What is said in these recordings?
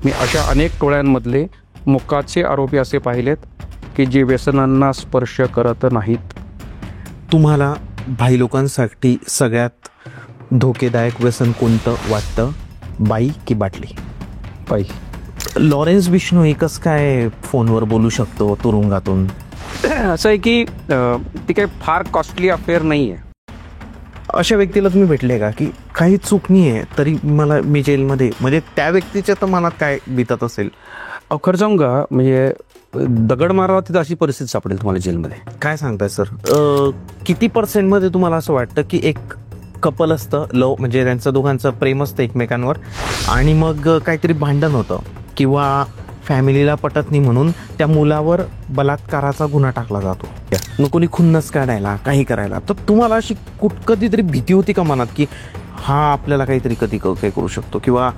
मी अशा अनेक टोळ्यांमधले मुक्काचे आरोपी असे पाहिलेत की जे व्यसनांना स्पर्श करत नाहीत. तुम्हाला भाई लोकांसाठी सगळ्यात धोकेदायक व्यसन कोणतं वाटतं, बाई की बाटली? बाई. लॉरेन्स बिश्नोई कसं काय फोनवर बोलू शकतो तुरुंगातून? असं आहे की ती काही फार कॉस्टली अफेअर नाही आहे. अशा व्यक्तीला तुम्ही भेटले का की काही चूक नाही आहे तरी मी जेलमध्ये, म्हणजे त्या व्यक्तीच्या तर मनात काय बितत असेल? खरं सांगू का, म्हणजे दगड मारावा तिथं अशी परिस्थिती सापडेल तुम्हाला जेलमध्ये. काय सांगताय सर? किती पर्सेंटमध्ये तुम्हाला असं वाटतं की एक कपल असतं, लव म्हणजे त्यांचं दोघांचं प्रेम असतं एकमेकांवर, आणि मग काहीतरी भांडण होतं किंवा फॅमिलीला पटत नाही म्हणून त्या मुलावर बलात्काराचा गुन्हा टाकला जातो, मग कोणी खुन्नस काढायला काही करायला, तर तुम्हाला अशी कधीतरी भीती होती का मनात की हा आपल्याला काहीतरी कधी काही करू शकतो किंवा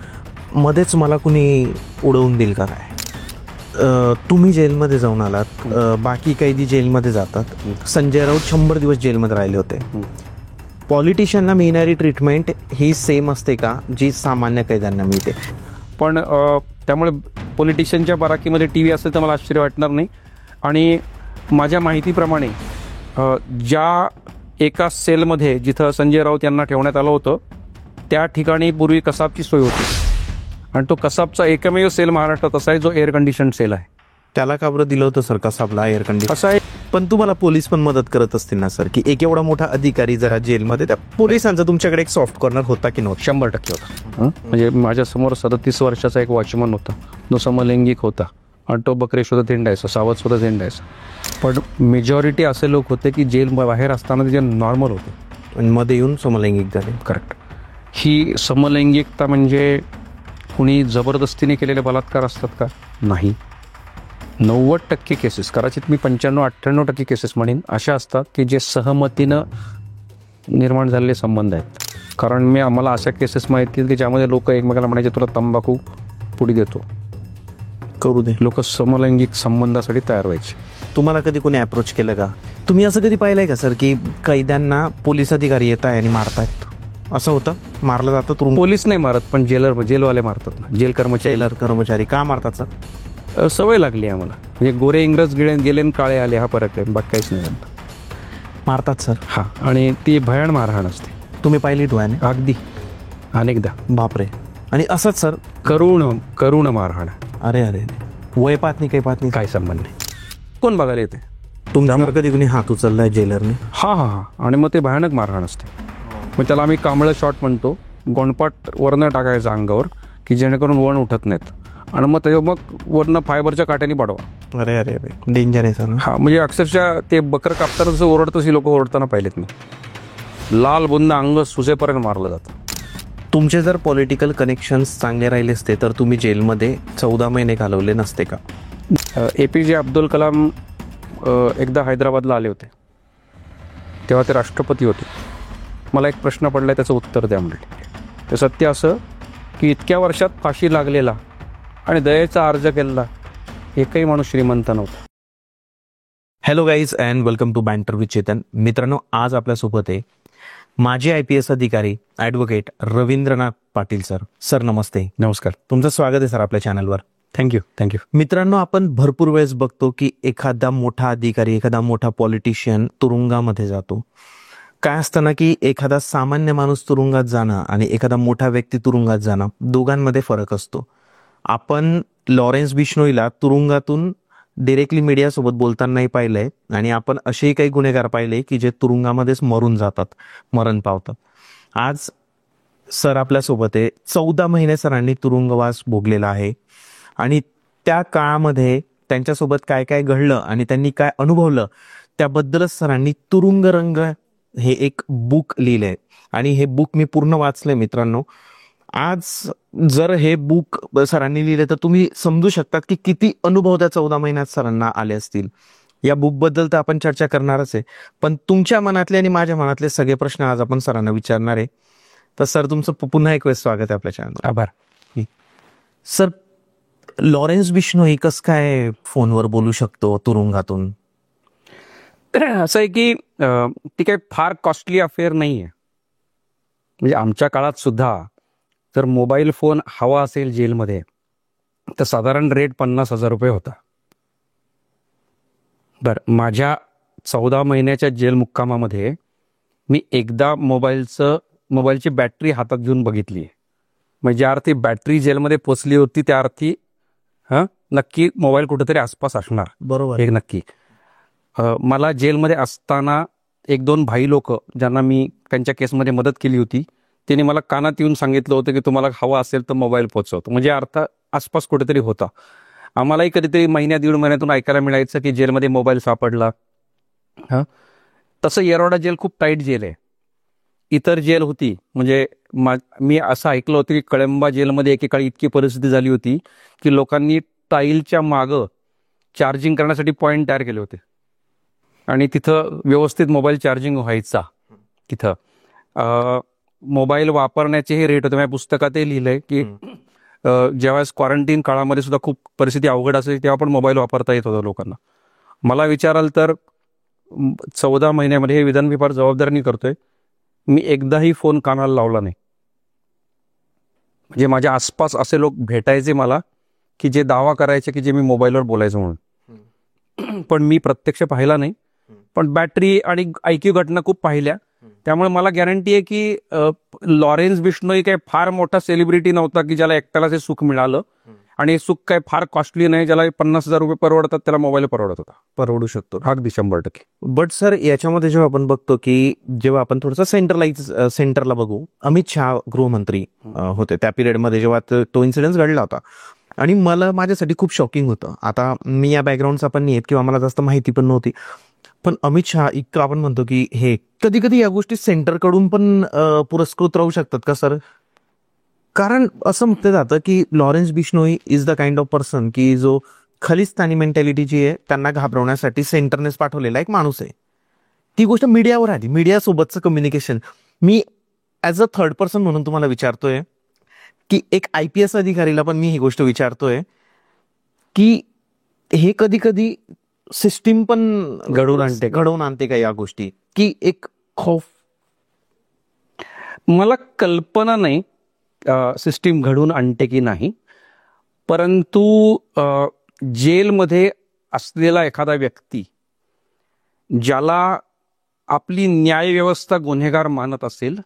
मध्येच मला कुणी उडवून देईल का काय? तुम्ही जेलमध्ये जाऊन आलात, बाकी कैदी जेलमध्ये जातात. संजय राऊत 100 दिवस जेलमध्ये राहिले होते. पॉलिटिशियनला मिळणारी ट्रीटमेंट ही सेम असते का जी सामान्य कैद्यांना मिळते? पण त्यामुळे पॉलिटिशियनच्या बाराकीमध्ये टी व्ही असेल तर मला आश्चर्य वाटणार नाही. आणि माझ्या माहितीप्रमाणे ज्या एका सेलमध्ये जिथं संजय राऊत यांना ठेवण्यात आलं होतं त्या ठिकाणी पूर्वी कसाबची सोय होती, आणि तो कसाबचा एकमेव सेल महाराष्ट्रात असा आहे जो एअर कंडिशन सेल आहे. त्याला का बरं दिलं होतं सर कसाबला एअर कंडिशन? असं आहे. पण तुम्हाला पोलीस पण मदत करत असतील ना सर, की एक एवढा मोठा अधिकारी जरा जेलमध्ये, त्या पोलिसांचा तुमच्याकडे एक सॉफ्ट कॉर्नर होता की नव्हता? 100% होता. म्हणजे माझ्यासमोर 37 वर्षाचा एक वॉचमन होता, जो समलैंगिक होता, आणि तो बकरे सुद्धा थेंडायचा, सावध सुद्धा थेंडायचा. पण मेजॉरिटी असे लोक होते की जेल बाहेर असताना जे नॉर्मल होते आणि मध्ये येऊन समलैंगिक झाले. करेक्ट. ही समलैंगिकता म्हणजे कुणी जबरदस्तीने केलेले बलात्कार असतात का? नाही. 90% केसेस, कदाचित मी 95-98% केसेस म्हणेन, अशा असतात की जे सहमतीनं निर्माण झालेले संबंध आहेत. कारण आम्हाला अशा केसेस माहिती आहेत की ज्यामध्ये लोक एकमेकाला म्हणायचे तुला तंबाखू पुडी देतो, करू दे. लोक समलैंगिक संबंधासाठी तयार व्हायचे. तुम्हाला कधी कोणी अप्रोच केलं का? तुम्ही असं कधी पाहिलंय का सर की कैद्यांना पोलीस अधिकारी येत आहे आणि मारतायत? असं होतं? मारलं जातं तुरुंग? पोलीस नाही मारत, पण जेलवाले मारतात ना, जेल कर्मचारी का मारतात सर? सवय लागली आम्हाला. म्हणजे गोरे इंग्रज गेले आणि काळे आले, हा फरक आहे, बाकी काहीच नाही. मारतात सर. हा, आणि ती भयान मारहाण असते. तुम्ही पाहिली डोळ्याने? अगदी, अनेकदा. बापरे. आणि असंच सर करुण मारहाण. अरे अरे, वय पाहत नाही, काही पाहत नाही, काय संबंध नाही. कोण बघायला येते? तुमच्यावर कधी कुणी हात उचललाय जेलरने? हा, आणि मग ते भयानक मारहाण असते. मग त्याला आम्ही कांबळं शॉट म्हणतो. गोंडपाट वरनं टाकायचं अंगावर की जेणेकरून वण उठत नाहीत, आणि मग वरनं फायबरच्या काट्याने पाडवा. अरे अरे अरे, डेंजर आहे सर. हा, म्हणजे अक्षरशः ते बकर कापताना जसं ओरडतं तशी लोक ओरडताना पाहिलेत मी. लाल बुंद अंग सुजेपर्यंत मारलं जातं. तुमचे जर पॉलिटिकल कनेक्शन्स चांगले राहिले असते तर तुम्ही जेलमध्ये 14 महिने घालवले नसते का? APJ अब्दुल कलाम एकदा हैदराबादला आले होते, तेव्हा ते राष्ट्रपती होते. मला एक प्रश्न पडला, त्याचं उत्तर द्या म्हणले. ते सत्य असं की इतक्या वर्षात फाशी लागलेला आणि दयेचा अर्ज केलेला एकही माणूस श्रीमंत नव्हता. Hello guys and welcome to banter with Chetan. मित्रांनो, आज आपल्यासोबत आहे माजी IPS अधिकारी advocate Ravindranath Patil sir. Sir नमस्ते. नमस्कार. तुमचं स्वागत आहे सर आपल्या चॅनलवर. थँक्यू. मित्रांनो, आपण भरपूर वेळेस बघतो की एखादा मोठा अधिकारी, एखादा मोठा पॉलिटिशियन तुरुंगामध्ये जातो. काय असतं ना की एखादा सामान्य माणूस तुरुंगात जाणं आणि एखादा मोठा व्यक्ती तुरुंगात जाणं, दोघांमध्ये फरक असतो. आपण लॉरेन्स बिश्नोईला तुरुंगातून डिरेक्टली मीडियासोबत बोलतानाही पाहिलंय, आणि आपण असेही काही गुन्हेगार पाहिले की जे तुरुंगामध्येच मरून जातात, मरण पावतात. आज सर आपल्यासोबत आहे. 14 महिने सरांनी तुरुंगवास भोगलेला आहे, आणि त्या काळामध्ये त्यांच्यासोबत काय काय घडलं आणि त्यांनी काय अनुभवलं त्याबद्दलच सरांनी तुरुंगरंग हे एक बुक लिहिलंय, आणि हे बुक मी पूर्ण वाचलंय मित्रांनो. आज जर हे बुक सरांनी लिहिले तर तुम्ही समजू शकतात की किती अनुभव त्या 14 महिन्यात सरांना आले असतील. या बुकबद्दल तर आपण चर्चा करणारच आहे, पण तुमच्या मनातले आणि माझ्या मनातले सगळे प्रश्न आज आपण सरांना विचारणार आहे. तर सर, तुमचं पुन्हा एक वेळ स्वागत आहे आपल्या चॅनलवर. आभार. सर, लॉरेन्स बिश्नोई कसं काय फोनवर बोलू शकतो तुरुंगातून? असं आहे की ती काही फार कॉस्टली अफेअर नाही आहे. म्हणजे आमच्या काळात सुद्धा जर मोबाईल फोन हवा असेल जेलमध्ये तर साधारण रेट 50,000 रुपये होता. बरं, माझ्या 14 महिन्याच्या जेल मुक्कामामध्ये मी एकदा मोबाईलची बॅटरी हातात घेऊन बघितली. म्हणजे ज्या अर्थी बॅटरी जेलमध्ये पोचली होती त्या अर्थी नक्की मोबाईल कुठेतरी आसपास असणार. बरोबर. एक नक्की. मला जेलमध्ये असताना 1-2 भाई लोक ज्यांना मी त्यांच्या केसमध्ये मदत केली होती, त्यांनी मला कानात येऊन सांगितलं होतं की तुम्हाला हवा असेल तर मोबाईल पोचवतो. म्हणजे अर्थ आसपास कुठेतरी होता. आम्हालाही कधीतरी दीड महिन्यातून ऐकायला मिळायचं की जेलमध्ये मोबाईल सापडला. तसं येरवडा जेल खूप टाईट जेल आहे. इतर जेल होती म्हणजे मी असं ऐकलं होतं की कळंबा जेलमध्ये एकेकाळी इतकी परिस्थिती झाली होती की लोकांनी टाईलच्या मागं चार्जिंग करण्यासाठी पॉईंट तयार केले होते आणि तिथं व्यवस्थित मोबाईल चार्जिंग व्हायचा. तिथं मोबाईल वापरण्याचेही रेट होते. माझ्या पुस्तकातही लिहिलंय की ज्यावेळेस क्वारंटीन काळामध्ये सुद्धा खूप परिस्थिती अवघड असेल तेव्हा पण मोबाईल वापरता येत होता लोकांना. मला विचाराल तर 14 महिन्यामध्ये हे विधान मी फार जबाबदारीने करतोय. मी एकदाही फोन कानाला लावला नाही. म्हणजे माझ्या आसपास असे लोक भेटायचे मला की जे दावा करायचे की जे मी मोबाईलवर बोलायचो म्हणून, पण मी प्रत्यक्ष पाहिला नाही. पण बॅटरी आणि IQ घटना खूप पाहिल्या. त्यामुळे मला गॅरंटी आहे की लॉरेन्स बिश्नोई काही फार मोठा सेलिब्रिटी नव्हता की ज्याला एकट्यालाच हे सुख मिळालं. आणि हे सुख काही फार कॉस्टली नाही. ज्याला 50,000 रुपये परवडतात त्याला मोबाईल परवडत होता, परवडू शकतो अगदी 100%. बट सर, याच्यामध्ये जेव्हा आपण बघतो की जेव्हा आपण थोडंसं सेंटरला बघू, अमित शहा गृहमंत्री होते त्या पिरियडमध्ये जेव्हा तो इन्सिडेन्स घडला होता आणि मला माझ्यासाठी खूप शॉकिंग होतं. आता मी या बॅकग्राऊंडचा पण नाही किंवा मला जास्त माहिती पण नव्हती, पण अमित शहा इतकं आपण म्हणतो की हे कधी कधी या गोष्टी सेंटरकडून पण पुरस्कृत राहू शकतात का सर? कारण असं म्हटलं जातं की Lawrence Bishnoi is the kind of person की जो खलिस्तानी मेंटॅलिटी जी आहे त्यांना घाबरवण्यासाठी सेंटरनेच पाठवलेला एक माणूस आहे. ती गोष्ट मीडियावर आली, मीडियासोबतचं कम्युनिकेशन. मी ॲज अ थर्ड पर्सन म्हणून तुम्हाला विचारतोय की एक IPS अधिकारीला पण मी ही गोष्ट विचारतोय की हे कधी कधी सिस्टीम पण घडवून आणते का या गोष्टी, की एक खौफ? मला कल्पना नाही सिस्टीम घडून आणते की नाही, परंतु जेलमध्ये असलेला एखादा व्यक्ती ज्याला आपली न्यायव्यवस्था गुन्हेगार मानत असेल,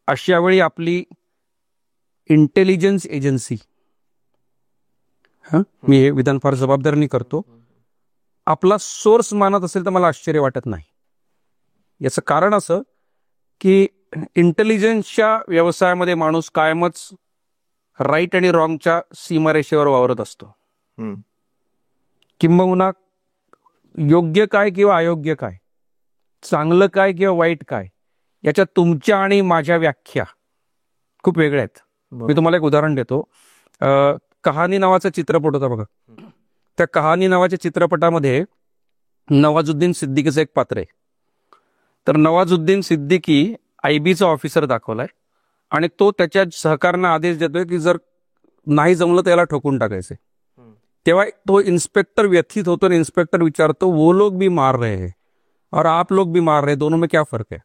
अशा वेळी आपली इंटेलिजन्स एजन्सी, मी हे विधान फार जबाबदारीने करतो, आपला सोर्स मानत असेल तर मला आश्चर्य वाटत नाही. याचं कारण असं की इंटेलिजन्सच्या व्यवसायामध्ये माणूस कायमच राईट आणि रॉंगच्या सीमारेषेवर वावरत असतो. किंबहुना योग्य काय किंवा अयोग्य काय, चांगलं काय किंवा वाईट काय, याच्या तुमच्या आणि माझ्या व्याख्या खूप वेगळ्या आहेत. मी तुम्हाला एक उदाहरण देतो. कहाणी नावाचा चित्रपट होता बघा. त्या कहाणी नावाच्या चित्रपटामध्ये नवाजुद्दीन सिद्दीकीचं एक पात्र आहे. तर नवाजुद्दीन सिद्दीकी IBचा ऑफिसर दाखवलाय आणि तो त्याच्या सहकाऱ्यांना आदेश देतोय की जर नाही जमलं तर याला ठोकून टाकायचे. तेव्हा तो इन्स्पेक्टर व्यथित होतो आणि इन्स्पेक्टर विचारतो, वो लोग भी मार रहे हैं और आप लोग भी मार रहे हैं, दोनों में क्या फर्क है?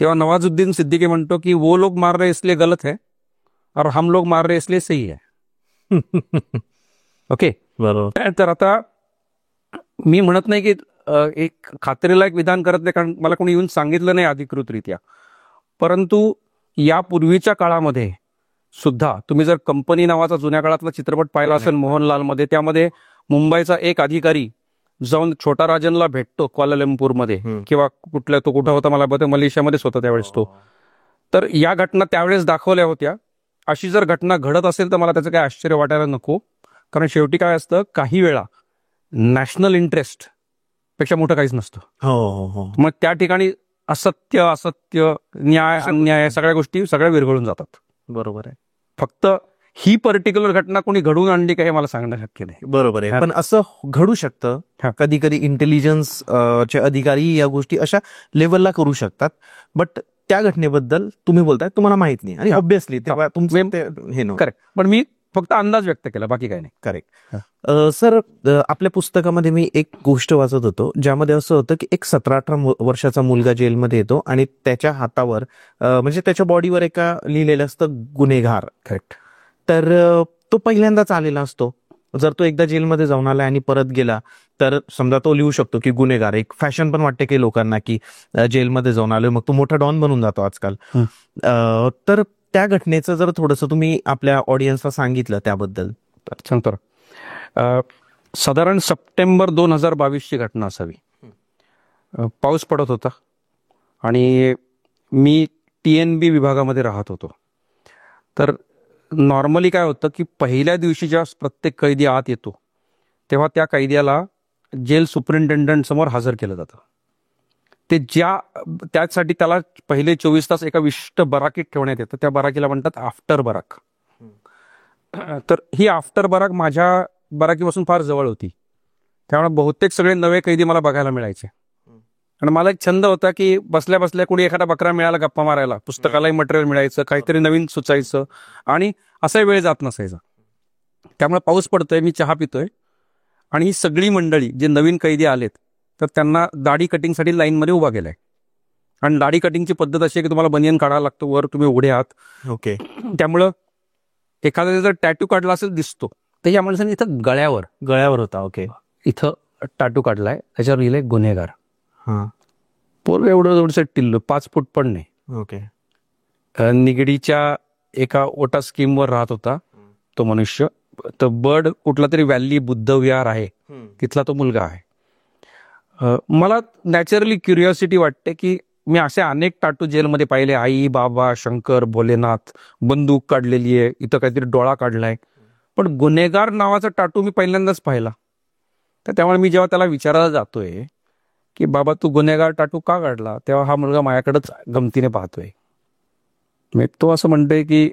तेव्हा नवाजुद्दीन सिद्दीकी म्हणतो की वो लोग मार रहे इसलिए गलत है और हम लोग मार रहे इसलिए सही है. ओके, बरोबर. तर आता मी म्हणत नाही की एक खात्रीला एक विधान करत नाही, कारण मला कोणी येऊन सांगितलं नाही अधिकृतरित्या. परंतु यापूर्वीच्या काळामध्ये सुद्धा तुम्ही जर कंपनी नावाचा जुन्या काळातला चित्रपट पाहिला असेल मोहनलालमध्ये, त्यामध्ये मुंबईचा एक अधिकारी जाऊन छोटा राजनला भेटतो क्वालालंपूरमध्ये, किंवा तो कुठं होता मला बघतो, मलेशियामध्येच होता त्यावेळेस तो. तर या घटना त्यावेळेस दाखवल्या होत्या. अशी जर घटना घडत असेल तर मला त्याचं काही आश्चर्य वाटायला नको, कारण शेवटी काय असतं, काही वेळा नॅशनल इंटरेस्ट पेक्षा मोठं काहीच नसतं. मग त्या ठिकाणी असत्य, न्याय, अन्याय सगळ्या गोष्टी सगळ्या विरघळून जातात. बरोबर आहे. फक्त ही पर्टिक्युलर घटना कोणी घडवून आणली का हे मला सांगणं शक्य नाही. बरोबर आहे. पण असं घडू शकतं, कधी कधी इंटेलिजन्स चे अधिकारी या गोष्टी अशा लेवलला करू शकतात. बट त्या घटनेबद्दल तुम्ही बोलताय तुम्हाला माहित नाही आणि ऑब्व्हियसली तेव्हा तुमचं हे नव्हतं. करेक्ट, पण मी फक्त अंदाज व्यक्त केला, बाकी काही नाही. करेक्ट. सर, आपल्या पुस्तकामध्ये मी एक गोष्ट वाचत होतो ज्यामध्ये असं होतं की एक 17-18 वर्षाचा मुलगा जेलमध्ये येतो आणि त्याच्या हातावर म्हणजे त्याच्या बॉडीवर एका लिहिलेलं असतं गुन्हेगार. करेक्ट. तर तो पहिल्यांदाच आलेला असतो. जर तो एकदा जेलमध्ये जाऊन आला आणि परत गेला तर समजा तो लिहू शकतो की गुन्हेगार. एक फॅशन पण वाटते की लोकांना की जेलमध्ये जाऊन आलोय मग तो मोठा डॉन बनून जातो आजकाल. तर त्या घटनेचं जर थोडंसं तुम्ही आपल्या ऑडियन्सला सांगितलं त्याबद्दल. सांगतो. साधारण सप्टेंबर 2022ची घटना असावी. पाऊस पडत होता आणि मी TNB विभागामध्ये राहत होतो. तर नॉर्मली काय होतं की पहिल्या दिवशी जेव्हा प्रत्येक कैदी आत येतो तेव्हा त्या कैद्याला जेल सुपरिंटेंडंट समोर हजर केलं जातं. त्यासाठी त्याला पहिले 24 तास एका विशिष्ट बराकीत ठेवण्यात येतं. त्या बराकीला म्हणतात आफ्टर बराक. तर ही आफ्टर बराक माझ्या बराकीपासून फार जवळ होती. त्यामुळे बहुतेक सगळे नवे कैदी मला बघायला मिळायचे. आणि मला एक छंद होता की बसल्या बसल्या कुणी एखादा बकरा मिळाला गप्पा मारायला, पुस्तकालाही मटेरियल मिळायचं, काहीतरी नवीन सुचायचं आणि असाही वेळ जात नसायचा. त्यामुळे पाऊस पडतोय, मी चहा पितोय आणि ही सगळी मंडळी जे नवीन कैदी आलेत तर त्यांना दाढी कटिंगसाठी लाईनमध्ये उभा केलाय. आणि दाढी कटिंगची पद्धत अशी आहे की तुम्हाला बनियन काढायला लागतो, वर तुम्ही उघडे आहात. ओके. त्यामुळं एखाद्याने जर टॅटू काढला असेल दिसतो. तर या माणसाने इथं गळ्यावर होता. ओके. इथं टॅटू काढलाय, त्याच्यावर लिहिलंय गुन्हेगार. पोरग एवढं टिल्ल 5 फूट पण नाही. ओके. निगडीच्या एका ओटा स्कीमवर राहत होता तो मनुष्य. तर बर्ड कुठला तरी व्हॅली बुद्ध विहार आहे तिथला तो मुलगा आहे. मला नॅचरली क्युरिओसिटी वाटते की मी असे अनेक टाटू जेलमध्ये पाहिले. आई, बाबा, शंकर, भोलेनाथ, बंदूक काढलेली आहे, इथं काहीतरी डोळा काढलाय. पण गुन्हेगार नावाचा टाटू मी पहिल्यांदाच पाहिला. तर त्यामुळे मी जेव्हा त्याला विचारायला जातोय की बाबा तू गुन्हेगार टाटू का काढला, तेव्हा हा मुलगा माझ्याकडेच गमतीने पाहतोय. तो असं म्हणतोय की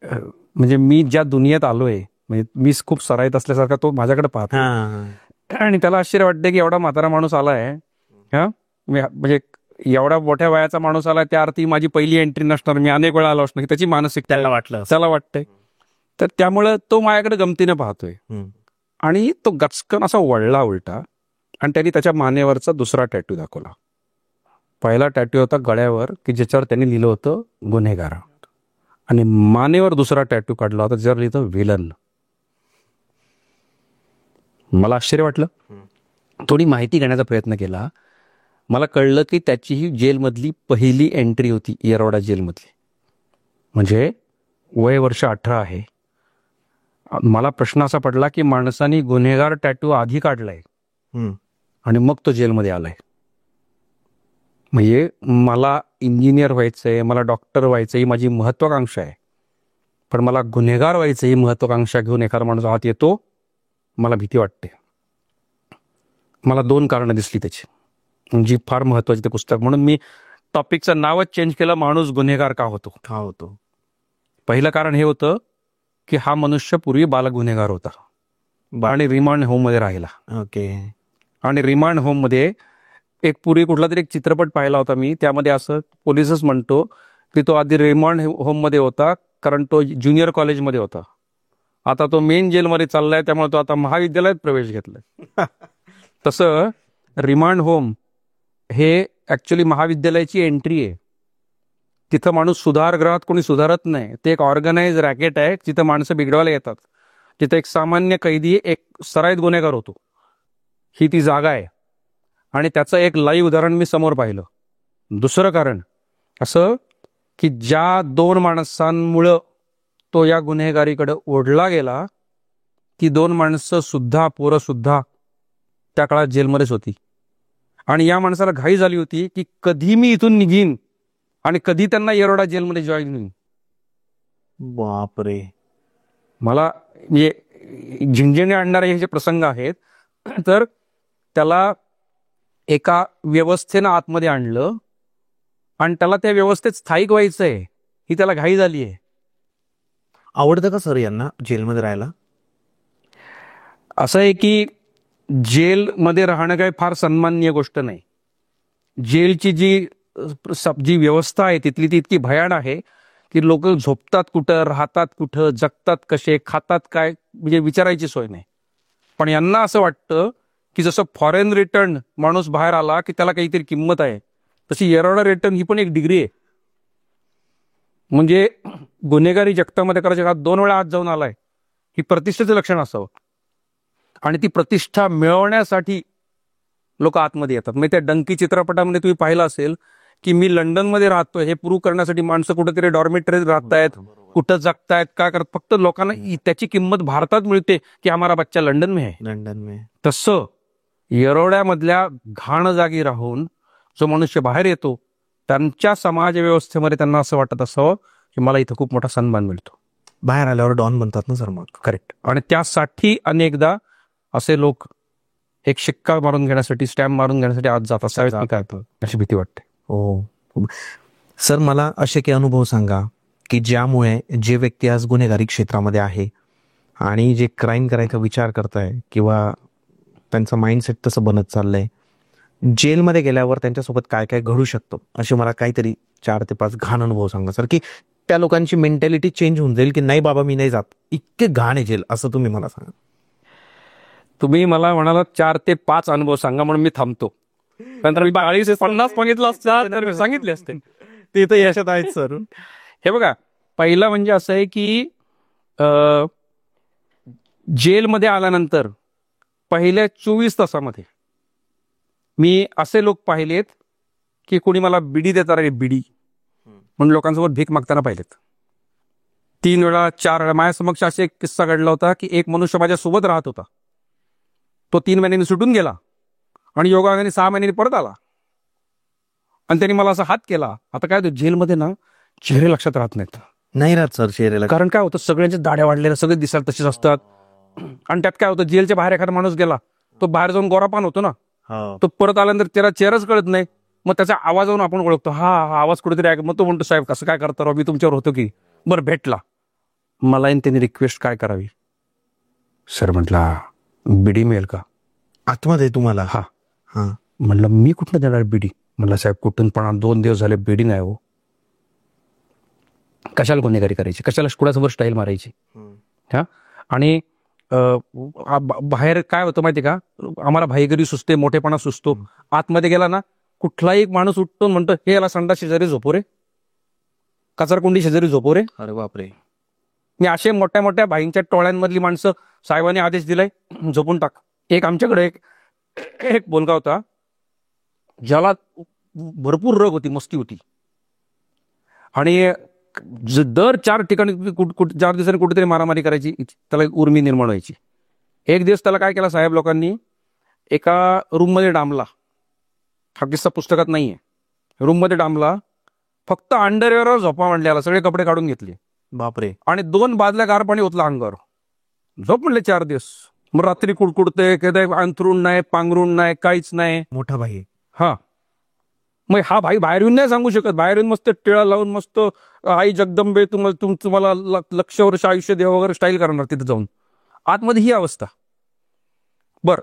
म्हणजे मी ज्या दुनियेत आलोय, म्हणजे मी खूप सराईत असल्यासारखा तो माझ्याकडे पाहतो. आणि त्याला आश्चर्य वाटतं की एवढा म्हातारा माणूस आलाय, म्हणजे एवढा मोठ्या वयाचा माणूस आलाय, त्या अर्थी माझी पहिली एंट्री नसणार, मी अनेक वेळा आलो असणार, त्याची मानसिक त्याला वाटतंय. तर त्यामुळं तो माझ्याकडे गमतीने पाहतोय. आणि तो गचकन असा वळला उलटा आणि त्यांनी त्याच्या मानेवरचा दुसरा टॅटू दाखवला. पहिला टॅटू होता गळ्यावर की ज्याच्यावर त्यांनी लिहिलं होतं गुन्हेगार, आणि मानेवर दुसरा टॅटू काढला होता ज्यावर लिहिलं विलन. मला आश्चर्य वाटलं. थोडी माहिती घेण्याचा प्रयत्न केला. मला कळलं की त्याची ही जेलमधली पहिली एंट्री होती, येरवडा जेलमधली. म्हणजे वय वर्ष 18 आहे. मला प्रश्न असा पडला की माणसाने गुन्हेगार टॅटू आधी काढलाय आणि मग तो जेलमध्ये आलाय. म्हणजे मला इंजिनियर व्हायचंय, मला डॉक्टर व्हायचंय, ही माझी महत्वाकांक्षा आहे. पण मला गुन्हेगार व्हायचं ही महत्वाकांक्षा घेऊन एखादा माणूस आत येतो, मला भीती वाटते. मला 2 कारणं दिसली त्याची, जी फार महत्वाची ते पुस्तक. म्हणून मी टॉपिकचं नावच चेंज केलं, माणूस गुन्हेगार का होतो. पहिलं कारण हे होतं की हा मनुष्य पूर्वी बालगुन्हेगार होता आणि रिमांड होममध्ये राहिला. ओके. आणि रिमांड होममध्ये एक पूर्वी कुठला तरी एक चित्रपट पाहिला होता मी, त्यामध्ये असं पोलीसच म्हणतो की तो आधी रिमांड होममध्ये होता कारण तो ज्युनियर कॉलेजमध्ये होता. आता तो मेन जेलमध्ये चाललाय, त्यामुळे तो आता महाविद्यालयात प्रवेश घेतलाय. तसं रिमांड होम हे ऍक्च्युली महाविद्यालयाची एंट्री आहे. तिथं माणूस सुधारगृहात कोणी सुधारत नाही. ते एक ऑर्गनाइज रॅकेट आहे, तिथं माणसं बिघडवायला येतात. तिथं एक सामान्य कैदी एक सराईत गुन्हेगार होतो, ही ती जागा आहे. आणि त्याचं एक लाईव्ह उदाहरण मी समोर पाहिलं. दुसरं कारण असं की ज्या 2 माणसांमुळं तो या गुन्हेगारीकडे ओढला गेला, ती 2 माणसं सुद्धा, पोरं सुद्धा त्या काळात जेलमध्येच होती. आणि या माणसाला घाई झाली होती की कधी मी इथून निघीन आणि कधी त्यांना येरवडा जेलमध्ये जॉईन होईन. बापरे. मला झिंझिण्या आणणारे हे जे प्रसंग आहेत, तर त्याला एका व्यवस्थेनं आतमध्ये आणलं आणि त्याला त्या व्यवस्थेत स्थायिक व्हायचंय, ही त्याला घाई झाली आहे. आवडतं का सर यांना जेलमध्ये राहायला? असं आहे की जेलमध्ये राहणं काही फार सन्माननीय गोष्ट नाही. जेलची जी व्यवस्था आहे तिथली ती इतकी भयान आहे की लोक झोपतात कुठं, राहतात कुठं, जगतात कसे, खातात काय, म्हणजे विचारायची सोय नाही. पण यांना असं वाटतं की जसं फॉरेन रिटर्न माणूस बाहेर आला की त्याला काहीतरी किंमत आहे, तशी येरवडा रिटर्न ही पण एक डिग्री आहे. म्हणजे गुन्हेगारी जगतामध्ये करायच्या 2 वेळा आत जाऊन आलाय ही प्रतिष्ठेचं लक्षण असावं. आणि ती प्रतिष्ठा मिळवण्यासाठी लोक आतमध्ये येतात. म्हणजे त्या डंकी चित्रपटामध्ये तुम्ही पाहिलं असेल की मी लंडनमध्ये राहतोय हे प्रूव्ह करण्यासाठी माणसं कुठेतरी डॉर्मेटरीत राहतायत, कुठं जगतायत, काय करत, फक्त लोकांना त्याची किंमत भारतात मिळते की हमारा बच्चा लंडन में है. लंडन में. तसं येरवड्यामधल्या घाण जागी राहून जो मनुष्य बाहेर येतो त्यांच्या समाज व्यवस्थेमध्ये त्यांना असं वाटत असावं की मला इथं खूप मोठा सन्मान मिळतो. बाहेर आल्यावर डॉन बनतात ना सर मग. करेक्ट. आणि त्यासाठी अनेकदा असे लोक एक शिक्का मारून घेण्यासाठी, स्टॅम्प मारून घेण्यासाठी आज जात असावेत काय अशी भीती वाटते. हो सर, मला असे काही अनुभव सांगा की ज्यामुळे जे व्यक्ती आज गुन्हेगारी क्षेत्रामध्ये आहे आणि जे क्राईम करायचा विचार करताय किंवा त्यांचं माइंडसेट तसं बनत चाललंय, जेलमध्ये गेल्यावर त्यांच्यासोबत काय काय घडू शकतं, असे मला काहीतरी 4 ते 5 घाण अनुभव सांगा सर, की त्या लोकांची मेंटॅलिटी चेंज होऊन जाईल की नाही बाबा मी नाही जात, इतके घाण आहे जेल, असं तुम्ही मला सांगा. तुम्ही मला म्हणाला 4 ते 5 अनुभव सांगा म्हणून मी थांबतो. नंतर मी 40-50 मागितलं असतं तर सांगितले असते. ते तर यशात आहेत सर. हे बघा, पहिलं म्हणजे असं आहे की जेलमध्ये आल्यानंतर पहिल्या 24 तासामध्ये मी असे लोक पाहिलेत की कोणी मला बिडी देतात रे बिडी म्हणून लोकांसोबत भीक मागताना पाहिलेत. 3 वेळा 4 वेळा माझ्या समक्ष असे एक किस्सा घडला होता की एक मनुष्य माझ्या सोबत राहत होता, तो 3 महिन्यांनी सुटून गेला आणि योगायोगाने 6 महिन्यांनी परत आला आणि त्यांनी मला असा हात केला. आता काय होतं जेलमध्ये ना, चेहरे लक्षात राहत नाहीत. नाही राहत सर चेहऱ्याला, कारण काय होतं सगळ्यांच्या दाढ्या वाढलेल्या, सगळे दिसायला तसेच असतात. आणि त्यात काय होतं, जेलच्या बाहेर एखादा माणूस गेला तो बाहेर जाऊन गोरापान होतो ना, तो परत आल्यानंतर त्याला चेहराच कळत नाही. मग त्याच्या आवाजावरून आपण ओळखतो, हा आवाज कुठेतरी ऐक. मग तो म्हणतो साहेब कसं काय करता राव, मी तुमच्यावर होतो की. बरं भेटला मला त्यांनी रिक्वेस्ट काय करावी, सर म्हटला बिडी मिळेल का आतमध्ये तुम्हाला. हा हा म्हणलं मी कुठनं देणार बिडी. म्हणलं साहेब कुठून पण 2 दिवस झाले बिडी नाही हो. कशाला गुन्हेगारी करायची, कशाला कुणासमोर स्टाईल मारायची. हा आणि बाहेर काय होतं माहिती का, आम्हाला भाईगिरी सुचते, मोठेपणा सुचतो. आतमध्ये गेला ना कुठलाही माणूस उठतो म्हणतो हे याला संडा शेजारी झोपो रे, कचरकुंडी शेजारी झोपो रे. अरे बापरे. मी असे मोठ्या मोठ्या भाईंच्या टोळ्यांमधली माणसं साहेबांनी आदेश दिलाय झोपून टाक. एक आमच्याकडे एक मुलगा होता ज्याला भरपूर रग होती, मस्ती होती आणि दर 4 ठिकाणी 4 दिवसांनी कुठेतरी मारामारी करायची, त्याला एक उर्मी निर्माण व्हायची. एक दिवस त्याला काय केला साहेब लोकांनी, एका रूममध्ये डांबला. हा किस्सा पुस्तकात नाहीये. रूममध्ये डांबला, फक्त अंडरवेअरवर झोपा म्हणले, सगळे कपडे काढून घेतले. बापरे. आणि 2 बादल्या गार पाणी ओतलं अंगावर. झोप म्हणले 4 दिवस. मग रात्री कुडकुडते, अंथरूण नाही, पांघरूण नाही, काहीच नाही. मोठा भाई. हा मग हा भाई बाहेर येऊन नाही सांगू शकत. बाहेर येऊन मस्त टिळा लावून मस्त आई जगदंबे तुम्हाला लक्ष वर्ष आयुष्य देव वगैरे स्टाईल करणार तिथे जाऊन. आतमध्ये ही अवस्था. बर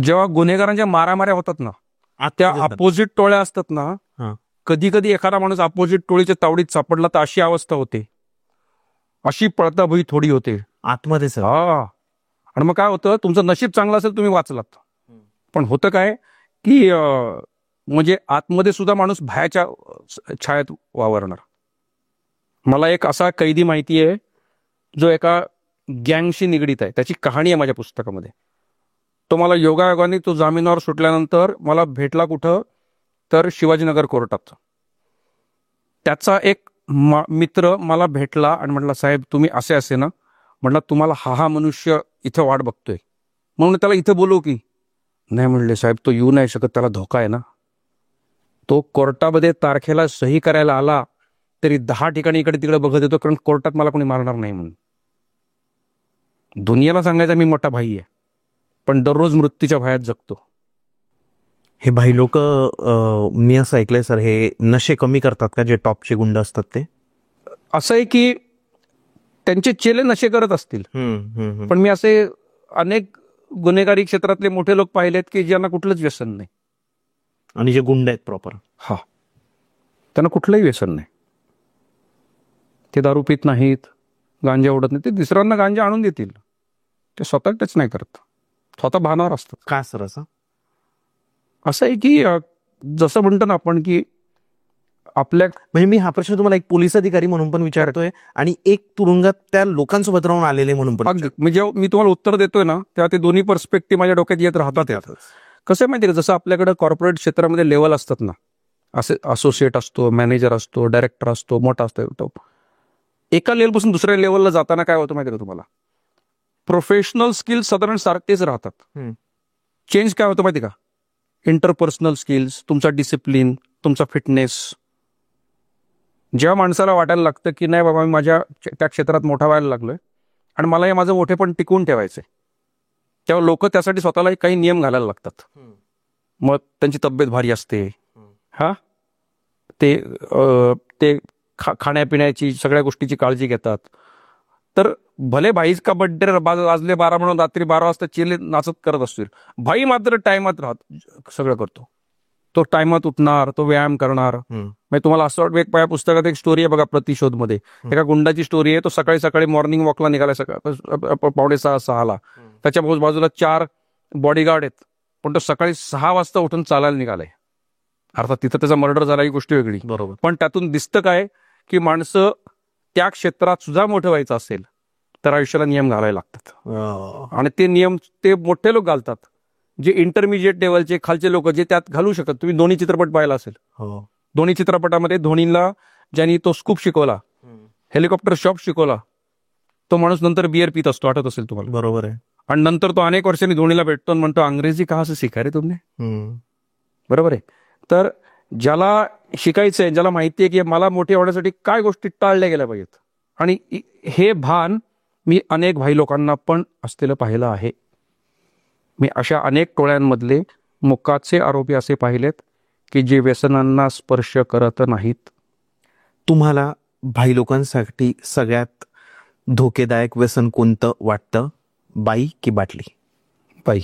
जेव्हा गुन्हेगारांच्या मारामाऱ्या होतात ना, त्या अपोजिट टोळ्या असतात ना, कधी कधी एखादा माणूस अपोजिट टोळीच्या तावडीत सापडला तर अशी अवस्था होते, अशी पळताभुई थोडी होते आतमध्ये सर. हा आणि मग काय होतं, तुमचं नशीब चांगलं असेल तुम्ही वाचलात. पण होतं काय की म्हणजे आतमध्ये सुद्धा माणूस भयाच्या छायात वावरणार. मला एक असा कैदी माहिती आहे जो एका गँगशी निगडीत आहे, त्याची कहाणी आहे माझ्या पुस्तकामध्ये. तो मला योगायोगाने तो जामिनावर सुटल्यानंतर मला भेटला कुठं तर शिवाजीनगर कोर्टात. त्याचा एक मित्र मला भेटला आणि म्हटला साहेब तुम्ही असे असे ना. म्हटलं तुम्हाला हा मनुष्य इथं वाट बघतोय म्हणून त्याला इथं बोलवू की. नाही म्हणले साहेब तो येऊ नाही शकत, त्याला धोका आहे ना. तो कोर्टामध्ये तारखेला सही करायला आला तरी 10 ठिकाणी इकडे तिकडे बघत येतो, कारण कोर्टात मला कोणी मारणार नाही म्हणून. दुनियाला सांगायचा मी मोठा भाई आहे, पण दररोज मृत्यूच्या भयात जगतो. हे भाई लोक, मी असं ऐकलंय सर, हे नशे कमी करतात का जे टॉपचे गुंड असतात ते? असं आहे की त्यांचे चेले नशे करत असतील, पण मी असे अनेक गुन्हेगारी क्षेत्रातले मोठे लोक पाहिलेत की ज्यांना कुठलंच व्यसन नाही. आणि जे गुंड आहेत प्रॉपर, हा त्यांना कुठलंही व्यसन नाही. ते दारू पित नाहीत, गांजा उडत नाही, ते दुसऱ्यांना गांजा आणून देतील, ते स्वतः टच नाही करत, स्वतः भानावर असतात. का सर असं? असं आहे की जसं म्हणतो ना आपण की आपल्या म्हणजे मी हा प्रश्न तुम्हाला एक पोलीस अधिकारी म्हणून पण विचारतोय आणि एक तुरुंगात त्या लोकांसोबत राहून आलेले म्हणून पण अगदी मी जेव्हा मी तुम्हाला उत्तर देतोय ना तेव्हा ते दोन्ही पर्स्पेक्टिव्ह माझ्या डोक्यात येत राहतात यात. कसं आहे माहिती आहे का, जसं आपल्याकडे कॉर्पोरेट क्षेत्रामध्ये लेवल असतात ना, असे असोसिएट असतो, मॅनेजर असतो, डायरेक्टर असतो, मोठा असतो. एका लेवलपासून दुसऱ्या लेवलला जाताना काय होतं माहिती आहे का तुम्हाला, प्रोफेशनल स्किल्स साधारण सारखेच राहतात. चेंज काय होतं माहिती आहे का, इंटरपर्सनल स्किल्स, तुमचा डिसिप्लिन, तुमचा फिटनेस. जेव्हा माणसाला वाटायला लागतं की नाही बाबा मी माझ्या त्या क्षेत्रात मोठा व्हायला लागलोय आणि मला हे माझं मोठेपण टिकवून ठेवायचंय, तेव्हा लोक त्यासाठी स्वतःला काही नियम घालायला लागतात. मग त्यांची तब्येत भारी असते, हा ते खाण्यापिण्याची सगळ्या गोष्टीची काळजी घेतात. तर भले भाईच का बड्डे वाजले 12 म्हणून रात्री 12 वाजता चिले नाचत करत असतील, भाई मात्र टायमात राहत सगळं करतो. तो टायमात उठणार, तो व्यायाम करणार. म्हणजे तुम्हाला असं वाटतं, एक माझ्या पुस्तकात एक स्टोरी आहे बघा, प्रतिशोध मध्ये एका गुंडाची स्टोरी आहे. तो सकाळी सकाळी मॉर्निंग वॉकला निघाला, सकाळ 5:45-6 त्याच्या बाजूला 4 बॉडीगार्ड आहेत, पण तो सकाळी 6 वाजता उठून चालायला निघालाय. अर्थात तिथं त्याचा मर्डर झाला ही गोष्ट वेगळी, बरोबर. पण त्यातून दिसतं काय की माणसं त्या क्षेत्रात सुद्धा मोठं व्हायचं असेल तर आयुष्याला नियम घालायला लागतात. आणि ते नियम ते मोठे लोक घालतात, जे इंटरमिजिएट लेवलचे खालचे लोक जे त्यात घालू शकतात. तुम्ही दोन्ही चित्रपट पाहिला असेल, दोन्ही चित्रपटामध्ये धोनीला ज्यांनी तो स्कूप शिकवला, हेलिकॉप्टर शॉप शिकवला, तो माणूस नंतर बियर पित असतो, आठवत असेल तुम्हाला. बरोबर आहे. आणि नंतर तो अनेक वर्षांनी धोनीला भेटतो आणि म्हणतो अंग्रेजी कहा से सीखा रे तुमने. बरोबर आहे. तर ज्याला शिकायचंय, ज्याला माहिती आहे की मला मोठे होण्यासाठी काय गोष्टी टाळल्या गेल्या पाहिजेत, आणि हे भान मी अनेक भाई लोकांना पण असलेलं पाहिलं आहे. मी अशा अनेक टोळ्यांमधले मुकाचे आरोपी असे पाहिलेत की जे व्यसनांना स्पर्श करत नाहीत. तुम्हाला भाई लोकांसाठी सगळ्यात धोकेदायक व्यसन कोणतं वाटतं, बाई की बाटली? बाई.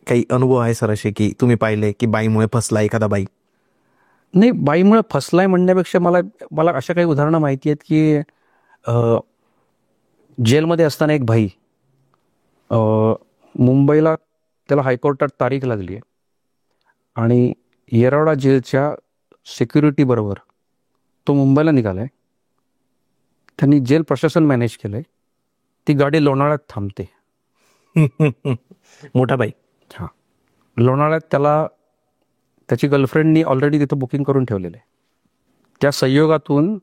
काही अनुभव आहे सर असे की तुम्ही पाहिले की बाईमुळे फसला एखादा बाई? नाही, बाईमुळे फसलाय म्हणण्यापेक्षा मला अशा काही उदाहरणं माहिती आहेत की जेलमध्ये असताना एक भाई मुंबईला, त्याला हायकोर्टात तारीख लागली आहे आणि येरवडा जेलच्या सिक्युरिटी बरोबर तो मुंबईला निघालाय. त्यांनी जेल प्रशासन मॅनेज केलंय. ती गाडी लोणावळ्यात थांबते. मोठा बाई. हा, लोणावळ्यात त्याला त्याची गर्लफ्रेंडनी ऑलरेडी तिथं बुकिंग करून ठेवलेलं आहे. त्या संयोगातून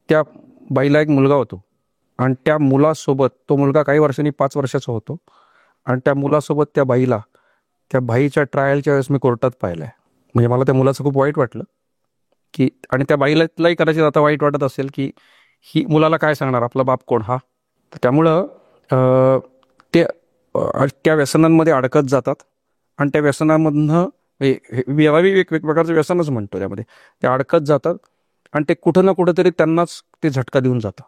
त्या बाईला एक मुलगा होतो आणि त्या मुलासोबत, तो मुलगा काही वर्षांनी 5 वर्षाचा होतो, आणि त्या मुलासोबत त्या बाईला त्या बाईच्या ट्रायलच्या वेळेस मी कोर्टात पाहिलंय. म्हणजे मला त्या मुलाचं खूप वाईट वाटलं की, आणि त्या बाईलाही कदाचित आता वाईट वाटत असेल की ही मुलाला काय सांगणार, आपला बाप कोण हा. तर त्यामुळं ते त्या व्यसनांमध्ये अडकत जातात आणि त्या व्यसनामधनं एक प्रकारचं व्यसनच म्हणतो, त्यामध्ये ते अडकत जातात आणि ते कुठं ना कुठंतरी त्यांनाच ते झटका देऊन जातं.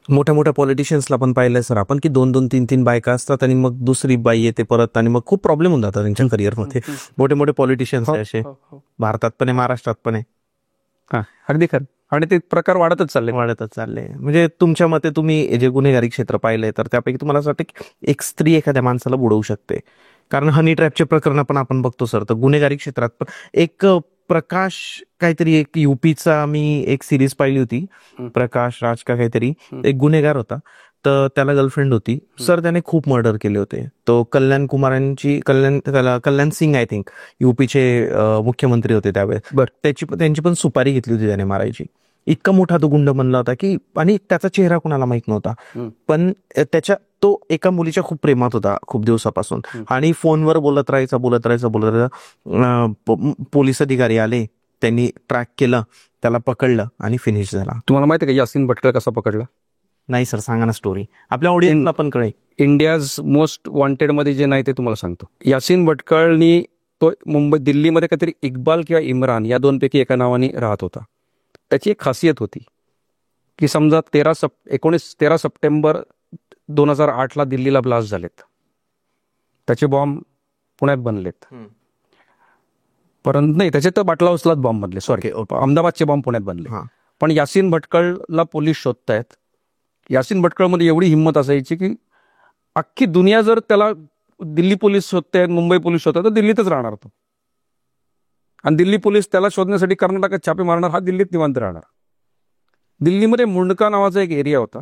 मोठ्या मोठ्या पॉलिटिशियन्सला पण पाहिलंय सर आपण की 2-2, 3-3 बायका असतात आणि मग दुसरी बाई येते परत आणि मग खूप प्रॉब्लेम होऊन जातात त्यांच्या करिअरमध्ये. मोठे मोठे पॉलिटिशियन्स आहे असे, भारतात पण आहे, महाराष्ट्रात पण आहे. हा, अगदी खरं. आणि ते प्रकार वाढतच चालले. म्हणजे तुमच्या मते तुम्ही जे गुन्हेगारी क्षेत्र पाहिलंय तर त्यापैकी तुम्हाला असं वाटतं की एक स्त्री एखाद्या माणसाला बुडवू शकते? कारण हनी ट्रॅपचे प्रकरण पण आपण बघतो सर, तर गुन्हेगारी क्षेत्रात पण एक प्रकाश काहीतरी, एक यूपीचा मी एक सिरीज पाहिली होती, प्रकाश राज का काहीतरी, एक गुन्हेगार होता, तर त्याला गर्लफ्रेंड होती सर, त्याने खूप मर्डर केले होते. तो कल्याण सिंग आय थिंक यूपीचे मुख्यमंत्री होते त्यावेळेस, त्यांची पण सुपारी घेतली होती त्याने मारायची. इतका मोठा तो गुंड बनला होता की, आणि त्याचा चेहरा कुणाला माहित नव्हता, पण तो एका मुलीच्या खूप प्रेमात होता खूप दिवसापासून, आणि फोनवर बोलत राहायचा. पोलीस अधिकारी आले, त्यांनी ट्रॅक केलं, त्याला पकडलं आणि फिनिश झाला. तुम्हाला माहिती आहे का यासीन भटकळ कसा पकडला? नाही सर, सांगा ना स्टोरी, आपल्या ऑडियन्सला पण कळेल. इंडियाज मोस्ट वॉन्टेड मध्ये जे नाही ते तुम्हाला सांगतो. यासीन भटकळनी तो दिल्लीमध्ये काहीतरी इक्बाल किंवा इम्रान या दोनपैकी एका नावाने राहत होता. त्याची एक खासियत होती की समजा 13 सप्टेंबर 2008ला दिल्लीला ब्लास्ट झालेत, त्याचे बॉम्ब पुण्यात बनलेत, परंतु नाही, त्याचे तर बाटला उचलात बॉम्ब बनले, सॉरी अहमदाबादचे बॉम्ब पुण्यात बनले. पण यासीन भटकळला पोलीस शोधतायत. यासीन भटकळमध्ये एवढी हिंमत असायची की अख्खी दुनिया जर त्याला, दिल्ली पोलीस शोधतायत, मुंबई पोलीस शोधतायत, तर दिल्लीतच राहणार तो. आणि दिल्ली पोलीस त्याला शोधण्यासाठी कर्नाटकात छापे मारणार, हा दिल्लीत निवांत राहणार. दिल्लीमध्ये मुंडका नावाचा एक एरिया होता.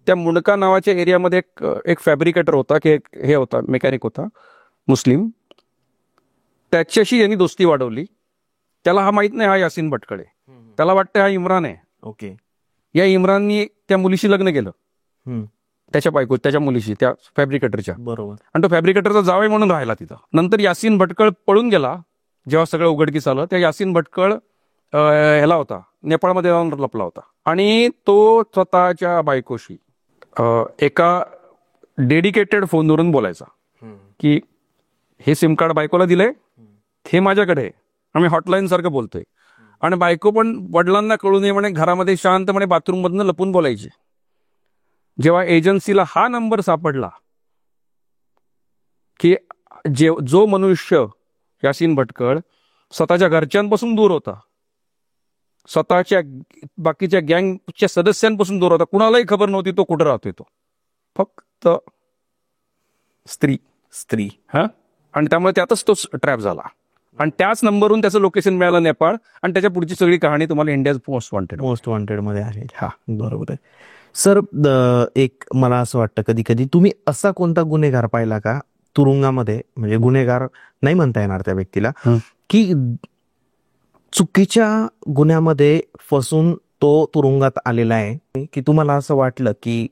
त्या मुंडका नावाच्या एरियामध्ये एक फॅब्रिकेटर होता, की एक हे होता, मेकॅनिक होता मुस्लिम. त्याच्याशी यांनी दोस्ती वाढवली. त्याला हा माहित नाही हा यासीन भटकळ आहे. त्याला वाटतं हा इम्रान आहे. ओके. या इम्राननी त्या मुलीशी लग्न केलं, त्याच्या बायको, त्याच्या मुलीशी, त्या फॅब्रिकेटरच्या. बरोबर. आणि तो फॅब्रिकेटरचा जावई म्हणून राहिला तिथं. नंतर यासीन भटकळ पळून गेला. जेव्हा सगळं उघडकीस आलं, त्या यासीन भटकळ ह्याला होता, नेपाळमध्ये जाऊन लपला होता. आणि तो स्वतःच्या बायकोशी एका डेडिकेटेड फोनवरून बोलायचा की हे सिम कार्ड बायकोला दिलंय, हे माझ्याकडे आहे, आम्ही हॉटलाईन सारखं बोलतोय. आणि बायको पण वडिलांना कळू नये म्हणे घरामध्ये शांतपणे बाथरूम मधनं लपून बोलायची. जेव्हा एजन्सीला हा नंबर सापडला की जो मनुष्य यासीन भटकळ स्वतःच्या घरच्यांपासून दूर होता, स्वतःच्या बाकीच्या गँगच्या सदस्यांपासून दूर होता, कुणालाही खबर नव्हती तो कुठं राहतोय, तो फक्त स्त्री. हा, आणि त्यामुळे त्यातच तो ट्रॅप झाला. आणि त्याच नंबरवरून त्याचं लोकेशन मिळालं नेपाळ. आणि त्याच्या पुढची सगळी कहाणी तुम्हाला इंडियाज मोस्ट वॉन्टेड मध्ये आहे. हा, बरोबर आहे सर. एक मला असं वाटतं कधी कधी तुम्ही असा कोणता गुन्हेगार पाहिला का तुरुंगामध्ये, म्हणजे गुन्हेगार नाही म्हणता येणार त्या व्यक्तीला, की चुकीच्या गुन्ह्यामध्ये फसून तो तुरुंगात आलेला आहे, की तुम्हाला असं वाटलं की,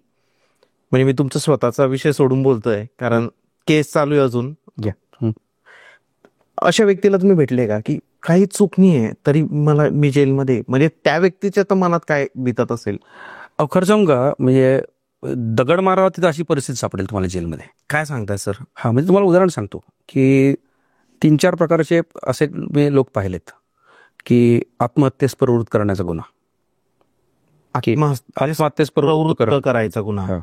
म्हणजे मी तुमचा स्वतःचा विषय सोडून बोलतोय कारण केस चालू आहे अजून, अशा व्यक्तीला तुम्ही भेटले का की काही चूक नाही आहे तरी मी जेलमध्ये, म्हणजे त्या व्यक्तीच्या तर मनात काय बितत असेल? खरं सांगू का, म्हणजे दगड मारावा तिथं अशी परिस्थिती सापडेल तुम्हाला जेलमध्ये. काय सांगताय सर? हा, म्हणजे तुम्हाला उदाहरण सांगतो की 3-4 प्रकारचे असे मी लोक पाहिलेत की आत्महत्येस प्रवृत्त करण्याचा गुन्हा, आत्महत्येस प्रवृत्त करायचा गुन्हा,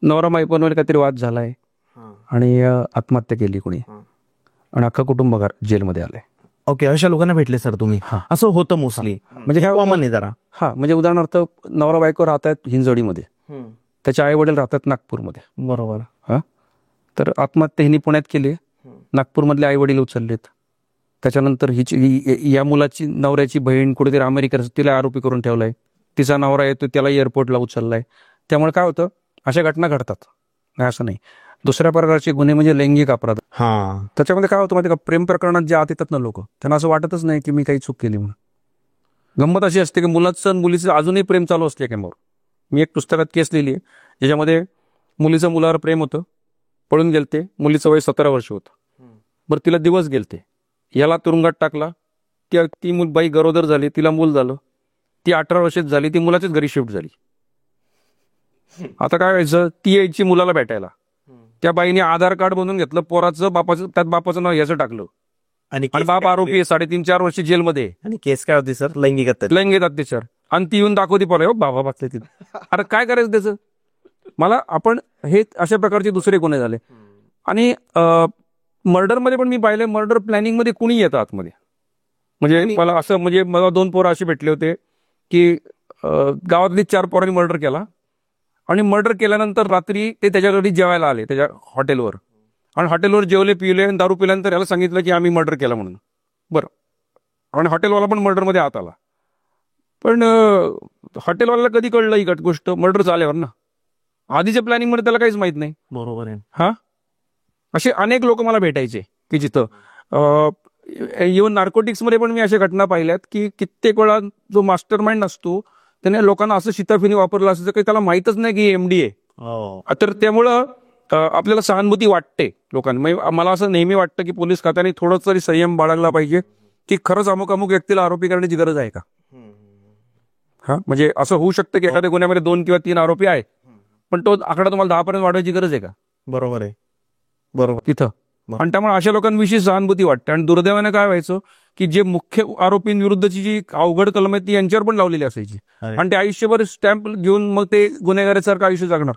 नवरा बायकोवर काहीतरी वाद झालाय आणि आत्महत्या केली कोणी, आणि अख्खा कुटुंब जेलमध्ये आलंय. ओके, अशा लोकांना भेटले सर तुम्ही? असं होतं मोस्टली, म्हणजे ह्या कॉमन आहे जरा. हा, म्हणजे उदाहरणार्थ नवरा बायको राहतात हिंजवडीमध्ये, त्याचे आई वडील राहतात नागपूरमध्ये. बरोबर. हा, तर आत्महत्या हिने पुण्यात केली, नागपूरमधले आई वडील उचललेत. त्याच्यानंतर या मुलाची नवऱ्याची बहीण कुठेतरी अमेरिकेत, तिला आरोपी करून ठेवलाय. तिचा नवरा येतो, त्याला एअरपोर्टला उचललाय. त्यामुळे काय होतं, अशा घटना घडतात, नाही असं नाही. दुसऱ्या प्रकारचे गुन्हे म्हणजे लैंगिक अपराध. त्याच्यामध्ये काय होतं माहिती का, प्रेम प्रकरणात जे आत येतात ना लोक, त्यांना असं वाटतच नाही की मी काही चूक केली म्हणून. गंमत अशी असते की मुलाचं आणि मुलीचं अजूनही प्रेम चालू असते एकेमोर. मी एक पुस्तकात केस लिहिली आहे ज्याच्यामध्ये मुलीचं मुलावर प्रेम होतं, पळून गेलते, मुलीचं वय 17 वर्ष होतं. बरं, तिला दिवस गेलते, याला तुरुंगात टाकला, ती बाई गरोदर झाली, तिला मूल झालं, ती 18 वर्षात झाली, ती मुलाच्याच घरी शिफ्ट झाली. आता काय व्हायचं, ती यायची मुलाला भेटायला, त्या बाईने आधार कार्ड बनवून घेतलं पोराचं, बापाचं, त्यात बापाचं नाव याचं टाकलं, आणि बाप आरोपी आहे, 3.5-4 वर्ष जेलमध्ये. आणि केस काय होती सर? लैंगिक अत्याचार. आणि ती येऊन दाखवती पोरा, हो बाबा बसले तिथे. अरे काय करायचं त्याचं मला? आपण हे अशा प्रकारचे दुसरे गुन्हे झाले. आणि मर्डरमध्ये पण मी पाहिले, मर्डर प्लॅनिंग मध्ये कुणी येतं आतमध्ये. म्हणजे मला असं, म्हणजे मला 2 पोरं असे भेटले होते की गावातली 4 पोरांनी मर्डर केला, आणि मर्डर केल्यानंतर रात्री ते त्याच्या घरी जेवायला आले, त्याच्या हॉटेलवर, आणि हॉटेलवर जेवले, पिले, आणि दारू पिल्यानंतर याला सांगितलं की आम्ही मर्डर केला म्हणून. बरं, आणि हॉटेलवाला पण मर्डरमध्ये आत आला. पण हॉटेलवाल्याला कधी कळलं ही गोष्ट? मर्डर झाल्यावर ना. आधीच्या प्लॅनिंग मध्ये त्याला काहीच माहित नाही. बरोबर आहे. हा, असे अनेक लोक मला भेटायचे की जिथं इव्हन नार्कोटिक्स मध्ये पण मी अशा घटना पाहिल्यात की कित्येक वेळा जो मास्टर माइंड असतो त्याने लोकांना असं शिताफिनी वापरलं असतं की त्याला माहितच नाही की एमडी आहे. तर त्यामुळं आपल्याला सहानुभूती वाटते लोकांनी. मला असं नेहमी वाटतं की पोलीस खात्याने थोडं तरी संयम बाळगला पाहिजे की खरंच अमुक व्यक्तीला आरोपी करण्याची गरज आहे का. हा, म्हणजे असं होऊ शकतं की एखाद्या गुन्ह्यामध्ये 2 किंवा 3 आरोपी आहेत, पण तो आकडा तुम्हाला 10 पर्यंत वाढवायची गरज आहे का? बरोबर आहे. बरोबर तिथं. आणि त्यामुळे अशा लोकांविषयी सहानुभूती वाटते. आणि दुर्दैवाने काय व्हायचं की जे मुख्य आरोपींविरुद्धची जी अवघड कलम आहे ती यांच्यावर पण लावलेली असायची, आणि ते आयुष्यभर स्टॅम्प घेऊन मग ते गुन्हेगारासारखं आयुष्य जगणार.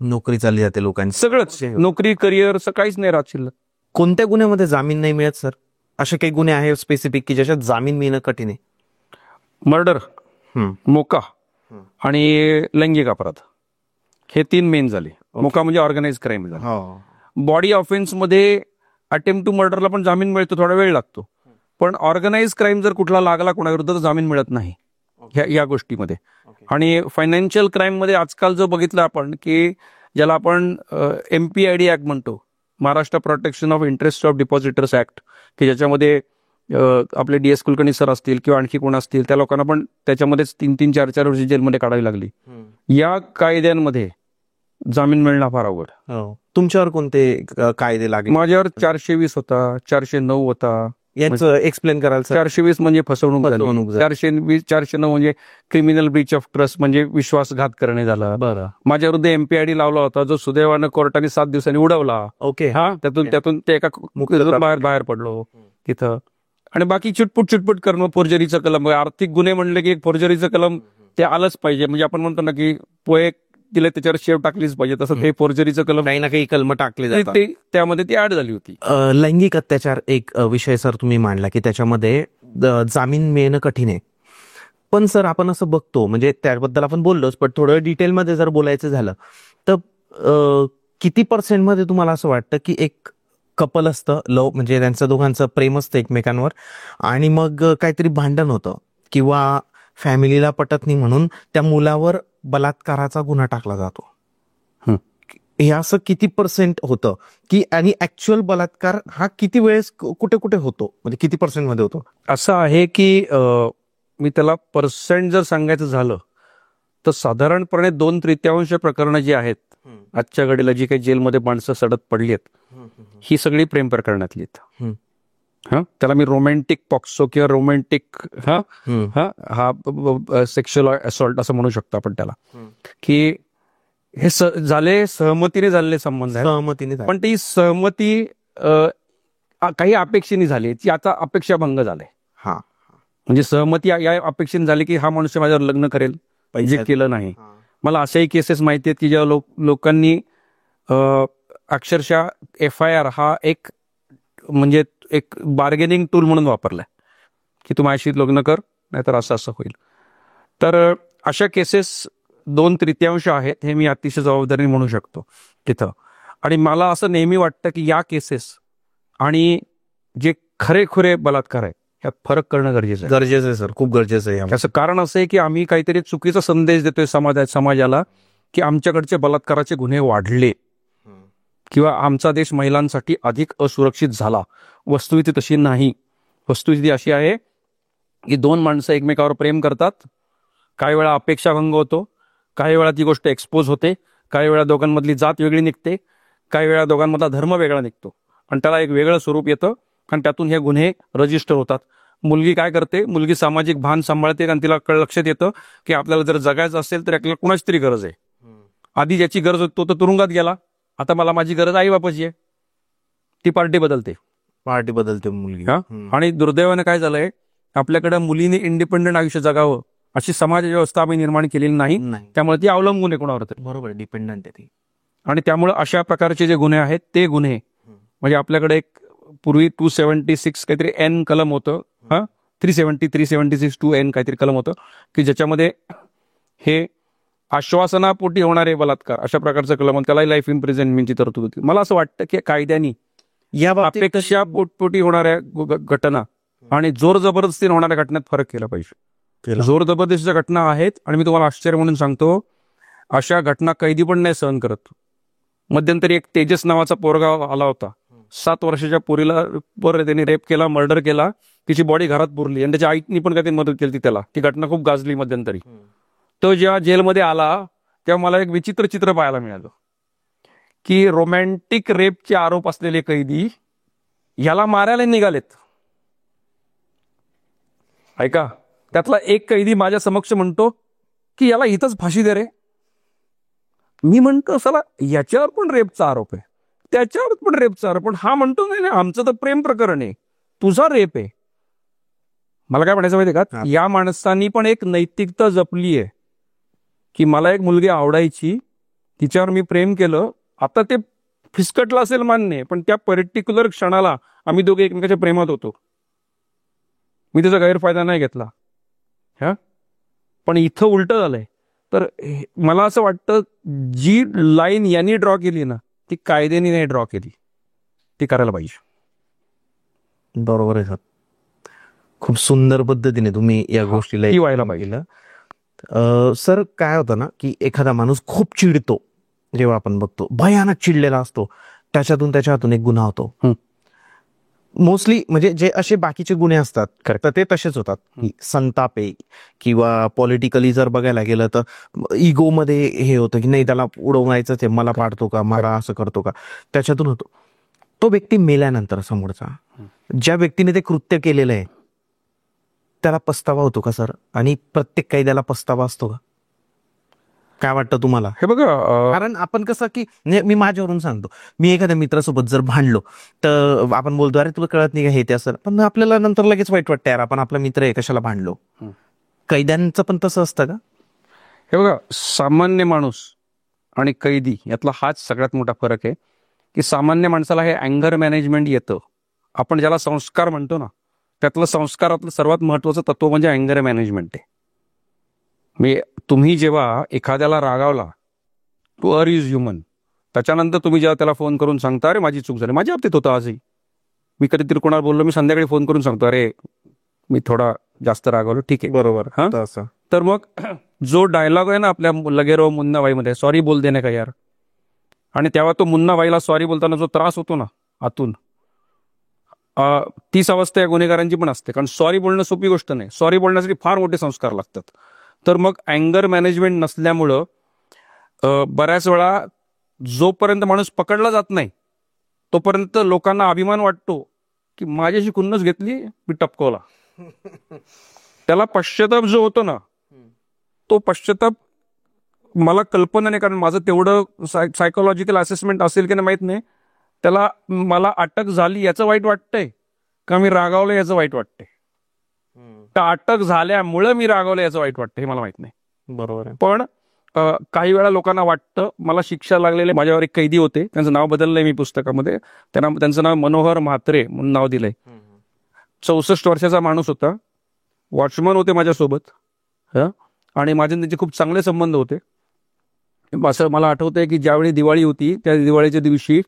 नोकरी चालली जाते लोकांची, सगळंच, नोकरी, करिअर, काहीच नाही राहत शिल्लक. कोणत्या गुन्ह्यामध्ये जामीन नाही मिळत सर? असे काही गुन्हे आहे स्पेसिफिक की ज्याच्यात जामीन मिळणं कठीण आहे? मर्डर, मोका आणि लैंगिक अपराध हे 3 मेन झाले. मोका म्हणजे ऑर्गनाइज क्राईम झाला. बॉडी ऑफेन्स मध्ये अटेम्प्ट टू मर्डरला पण जामीन मिळतो, थोडा वेळ लागतो. पण ऑर्गनाइज क्राईम जर कुठला लागला कोणाविरुद्ध तर जामीन मिळत नाही या गोष्टीमध्ये. आणि फायनान्शियल क्राईम मध्ये आजकाल जो बघितलं आपण की ज्याला आपण MPID ऍक्ट म्हणतो, Maharashtra protection of interest of depositors act, की ज्याच्यामध्ये आपले DS कुलकर्णी सर असतील किंवा आणखी कोण असतील त्या लोकांना पण त्याच्यामध्येच 3-3, 4-4 वर्षी जेलमध्ये काढावी लागली. या कायद्यांमध्ये जामीन मिळणं फार अवघड. तुमच्यावर कोणते कायदे लागले? माझ्यावर 420 होता, 409 होता. याचं एक्सप्लेन कराल सर? 420 म्हणजे फसवणूक झाली, फसवणूक झाली. 409 म्हणजे क्रिमिनल ब्रीच ऑफ ट्रस्ट म्हणजे विश्वासघात करणे झाला. बरं. माझ्या विरुद्ध MPID लावला होता जो सुदैवानं कोर्टाने 7 दिवसांनी उडवला. ओके. हा त्यातून ते एका बाहेर पडलो तिथं. आणि बाकी चुटपुट करणं, फोर्जरीचं कलम, आर्थिक गुन्हे म्हणले की एक फोर्जरीचं कलम ते आलंच पाहिजे. म्हणजे आपण म्हणतो ना की पोहे तिला त्याच्यावर शेव टाकलीच पाहिजे, तसं ते फोर्जरीचं कलम काही ना काही कलम टाकले जातात. त्यामध्ये ती ऍड झाली होती. लैंगिक अत्याचार एक विषय सर तुम्ही मांडला की त्याच्यामध्ये जामीन मिळणं कठीण आहे. पण सर आपण असं बघतो, म्हणजे त्याबद्दल आपण बोललोच, पण थोडं डिटेलमध्ये जर बोलायचं झालं तर किती पर्सेंटमध्ये तुम्हाला असं वाटतं की एक कपल असतं, लव म्हणजे त्यांचं दोघांचं प्रेम असतं एकमेकांवर, आणि मग काहीतरी भांडण होतं किंवा फॅमिलीला पटत नाही म्हणून त्या मुलावर बलात्काराचा गुन्हा टाकला जातो, हे असं किती पर्सेंट होतं की, आणि ऍक्च्युअल बलात्कार हा किती वेळेस कुठे कुठे होतो, म्हणजे किती पर्सेंट मध्ये होतो? असं आहे की मी त्याला पर्सेंट जर सांगायचं झालं तर साधारणपणे 2/3 प्रकरणं जी आहेत आजच्या घडीला, जी काही जेलमध्ये माणसं सडत पडली आहेत, ही सगळी प्रेम प्रकरणातली आहेत. त्याला मी रोमॅन्टिक पॉक्सो किंवा रोमॅन्टिक हा सेक्शुअल असॉल्ट असं म्हणू शकतो आपण त्याला, की हे झाले सहमतीने झालेले संबंध आहेत. सहमतीने, पण ती सहमती काही अपेक्षेने झाली, ती आता अपेक्षाभंग झाले. म्हणजे सहमती या अपेक्षेने झाली की हा मनुष्य माझ्यावर लग्न करेल, जे केलं नाही. मला अशाही केसेस माहिती आहेत की जेव्हा लोकांनी अक्षरशः FIR हा एक म्हणजे एक बार्गेनिंग टूल म्हणून वापरलाय की तू माझ्याशी लग्न कर, नाहीतर असं असं होईल. तर अशा केसेस 2/3 आहेत, हे मी अतिशय जबाबदारीने म्हणू शकतो तिथं. आणि मला असं नेहमी वाटतं की या केसेस आणि जे खरेखुरे बलात्कार आहे यात फरक करणं गरजेचं आहे सर, खूप गरजेचं आहे. त्याचं कारण असं आहे की आम्ही काहीतरी चुकीचा संदेश देतोय समाजाला की आमच्याकडचे बलात्काराचे गुन्हे वाढले किंवा आमचा देश महिलांसाठी अधिक असुरक्षित झाला. वस्तुस्थिती तशी नाही. वस्तुस्थिती अशी आहे की 2 माणसं एकमेकावर प्रेम करतात, काही वेळा अपेक्षाभंग होतो, काही वेळा ती गोष्ट एक्सपोज होते, काही वेळा दोघांमधली जात वेगळी निघते, काही वेळा दोघांमधला धर्म वेगळा निघतो आणि त्याला एक वेगळं स्वरूप येतं आणि त्यातून हे गुन्हे रजिस्टर होतात. मुलगी काय करते, मुलगी सामाजिक भान सांभाळते आणि तिला लक्षात येतं की आपल्याला जर जगायचं असेल तर आपल्याला कुणाची तरी गरज आहे. आधी ज्याची गरज होती तो तर तुरुंगात गेला, आता मला माझी गरज आई बापाची आहे. ती पार्टी बदलते मुलगी. आणि दुर्दैवाने काय झालंय, आपल्याकडे मुलीने इंडिपेंडंट आयुष्य जगावं अशी समाज व्यवस्था आम्ही निर्माण केलेली नाही. त्यामुळे ती अवलंबून आहे कोणावर तरी. बरोबर, डिपेंडंट आहे ती. आणि त्यामुळे अशा प्रकारचे जे गुन्हे आहेत ते गुन्हे म्हणजे आपल्याकडे एक पूर्वी 276 काहीतरी N कलम होतं, 376 2N काहीतरी कलम होतं की ज्याच्यामध्ये हे आश्वासनापोटी होणारे बलात्कार अशा प्रकारचं कलम, त्यालाही लाईफ इम्प्रिझनमेंटची तरतूद होती. मला असं वाटतं की कायद्यानी या अपेक्षा पोटपोटी होणाऱ्या घटना आणि जोर जबरदस्तीने होणाऱ्या घटनेत फरक केला पाहिजे. जोर जबरदस्तीच्या घटना आहेत आणि मी तुम्हाला आश्चर्य म्हणून सांगतो, अशा घटना कैदी पण नाही सहन करत. मध्यंतरी एक तेजस नावाचा पोरगा आला होता, 7 वर्षाच्या पोरीला त्यांनी रेप केला, मर्डर केला, तिची बॉडी घरात पुरली आणि त्याच्या आईनी पण काही मदत केली त्याला. ती घटना खूप गाजली मध्यंतरी. तो जेव्हा जेलमध्ये आला तेव्हा मला एक विचित्र चित्र पाहायला मिळालं की रोमॅन्टिक रेपचे आरोप असलेले कैदी याला मारायला निघालेत. ऐका, त्यातला एक कैदी माझ्या समक्ष म्हणतो की याला इथंच फाशी दे रे. मी म्हणतो चला याच्यावर पण रेपचा आरोप आहे, त्याच्यावर पण रेपचा आरोप, पण हा म्हणतो नाही आमचं तर प्रेम प्रकरण आहे, तुझा रेप आहे. मला काय म्हणायचं माहितीये का, या माणसांनी पण एक नैतिकता जपली आहे की मला एक मुलगी आवडायची, तिच्यावर मी प्रेम केलं, आता ते फिसकटलं असेल मान्य, पण त्या पर्टिक्युलर क्षणाला आम्ही दोघे एकमेकाच्या प्रेमात होतो, मी त्याचा गैरफायदा नाही घेतला. पण इथं उलट झालंय. तर मला असं वाटतं जी लाईन यांनी ड्रॉ केली ना ती कायद्याने नाही ड्रॉ केली, ती करायला पाहिजे. बरोबर आहे सर. खूप सुंदर पद्धतीने तुम्ही या गोष्टीला ही व्हायला पाहिजे. सर काय होतं ना की एखादा माणूस खूप चिडतो, जेव्हा आपण बघतो भयानक चिडलेला असतो, त्याच्यातून त्याच्या हातून एक गुन्हा होतो. मोस्टली म्हणजे जे असे बाकीचे गुन्हे असतात तर ते तसेच होतात, की संताप आहे किंवा पॉलिटिकली जर बघायला गेलं तर इगो मध्ये हे होतं की नाही त्याला उडवण्याचं ते मला पाडतो का, मला असं करतो का, त्याच्यातून होतो. तो व्यक्ती मेल्यानंतर समोरचा, ज्या व्यक्तीने ते कृत्य केलेलं आहे त्याला पस्तावा होतो का सर? आणि प्रत्येक कैद्याला पस्तावा असतो का? काय वाटतं तुम्हाला? हे बघा, कारण आपण कसं की मी माझ्यावरून सांगतो, मी एखाद्या मित्रासोबत जर भांडलो तर आपण बोलतो अरे तुला कळत नाही का हे ते असं, पण आपल्याला नंतर लगेच वाईट वाटतं यार आपण आपला मित्र आहे कशाला भांडलो. कैद्यांचं पण तसं असतं का? हे बघा, सामान्य माणूस आणि कैदी यातला हाच सगळ्यात मोठा फरक आहे, की सामान्य माणसाला हे अँगर मॅनेजमेंट येतं. आपण ज्याला संस्कार म्हणतो ना, त्यातलं संस्कारातलं सर्वात महत्वाचं तत्व म्हणजे अँगर मॅनेजमेंट आहे. तुम्ही जेव्हा एखाद्याला रागावला, टू अर इज ह्युमन, त्याच्यानंतर तुम्ही जेव्हा त्याला फोन करून सांगता अरे माझी चूक झाली, माझ्या बाबतीत होतं आजही, मी कधीतरी कोणाला बोललो, मी संध्याकाळी फोन करून सांगतो अरे मी थोडा जास्त रागावलो, ठीक आहे बरोबर. हा, असं तर मग जो डायलॉग आहे ना आपल्या लगेरो मुन्नाबाईमध्ये, सॉरी बोल देणे का यार, आणि तेव्हा तो मुन्नाबाईला सॉरी बोलताना जो त्रास होतो ना आतून, तीच अवस्था या गुन्हेगारांची पण असते. कारण सॉरी बोलणं सोपी गोष्ट नाही, सॉरी बोलण्यासाठी फार मोठे संस्कार लागतात. तर मग अँगर मॅनेजमेंट नसल्यामुळं बऱ्याच वेळा जोपर्यंत माणूस पकडला जात नाही तोपर्यंत लोकांना अभिमान वाटतो की माझ्याशी खुन्नस घेतली, मी टपकवला. त्याला पश्चाताप जो होतो ना, तो पश्चाताप मला कल्पना नाही, कारण माझं तेवढं सायकोलॉजिकल असेसमेंट असेल की नाही माहित नाही. त्याला मला अटक झाली याचं वाईट वाटतंय का मी रागावलं याचं वाईट वाटतंय, तर अटक झाल्यामुळे मी रागावलं याचं वाईट वाटतं हे मला माहित नाही. बरोबर आहे. पण काही वेळा लोकांना वाटतं, मला शिक्षा लागलेले, माझ्यावर एक कैदी होते, त्यांचं नाव बदललंय मी पुस्तकामध्ये, त्यांचं नाव मनोहर म्हात्रे म्हणून नाव दिलंय. 64 वर्षाचा माणूस होता, वॉचमन होते माझ्यासोबत, आणि माझे त्यांचे खूप चांगले संबंध होते. असं मला आठवतंय की ज्यावेळी दिवाळी होती त्या दिवाळीच्या दिवशी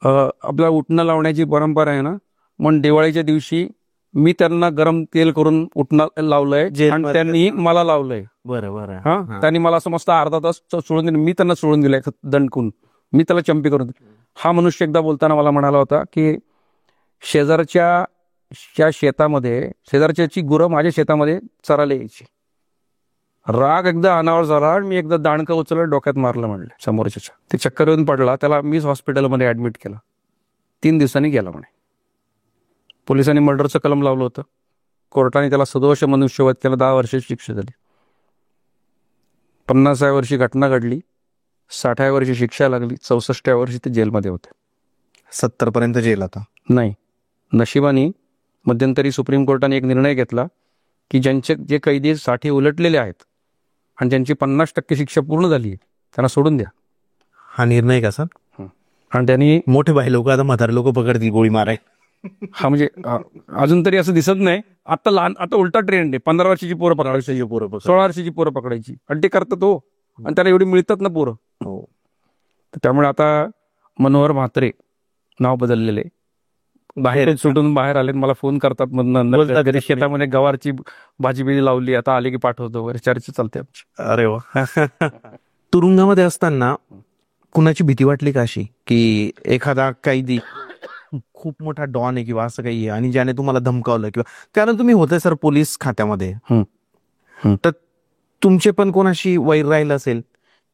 आपला उटणं लावण्याची परंपरा आहे ना, म्हणून दिवाळीच्या दिवशी मी त्यांना गरम तेल करून उटणं लावलंय आणि त्यांनी मला लावलंय. बरोबर. हा, त्यांनी मला असं मस्त अर्धा तास सोडून दिलं, मी त्यांना सोडून दिलंय दणकून, मी त्याला चंपी करून दिली. हा मनुष्य एकदा बोलताना मला म्हणाला होता की शेजारच्या शेतामध्ये, शेजारच्याची गुरं माझ्या शेतामध्ये चरायला यायची. राग एकदा अनावर झाला आणि मी एकदा दाणकं उचललं, डोक्यात मारलं म्हणलं समोरच्या. ते चक्कर येऊन पडला, त्याला मीच हॉस्पिटलमध्ये ऍडमिट केलं. 3 दिवसांनी गेला म्हणे. पोलिसांनी मर्डरचं कलम लावलं होतं, कोर्टाने त्याला सदोष मनुष्यवध केलं, 10 वर्षाची शिक्षा झाली. 50व्या वर्षी घटना घडली, 60व्या वर्षी शिक्षा लागली, 64व्या वर्षी ते जेलमध्ये होते. 70 पर्यंत जेल आता नाही. नशिबाने मध्यंतरी सुप्रीम कोर्टाने एक निर्णय घेतला की जे कैदी 60 उलटलेले आहेत आणि ज्यांची 50% शिक्षा पूर्ण झाली आहे त्यांना सोडून द्या. हा निर्णय का सर? आणि त्यांनी मोठे भाई लोक आता म्हातारे लोक पकडतील गोळी माराय. हा म्हणजे अजून तरी असं दिसत नाही. आता उलटा ट्रेंड आहे, 15 वर्षाची पोरं पकडायची, 16 वर्षाची पोरं पकडायची, आणि ते करतात हो, आणि त्याला एवढी मिळतात ना पोरं. तर त्यामुळे आता मनोहर म्हात्रे नाव बदललेले, बाहेर सुटून बाहेर आले, मला फोन करतात मधनं, घरी शेतामध्ये गवारची भाजी बिजी लावली, आता आले की पाठवतो वगैरे, चर्चा चालते आमची. अरे वा. तुरुंगामध्ये असताना कुणाची भीती वाटली का अशी की एखादा कैदी खूप मोठा डॉन आहे किंवा असं काही आहे आणि ज्याने तुम्हाला धमकावलं, किंवा त्यानं तुम्ही होते सर पोलीस खात्यामध्ये, तर तुमचे पण कोणाशी वैर राहिलं असेल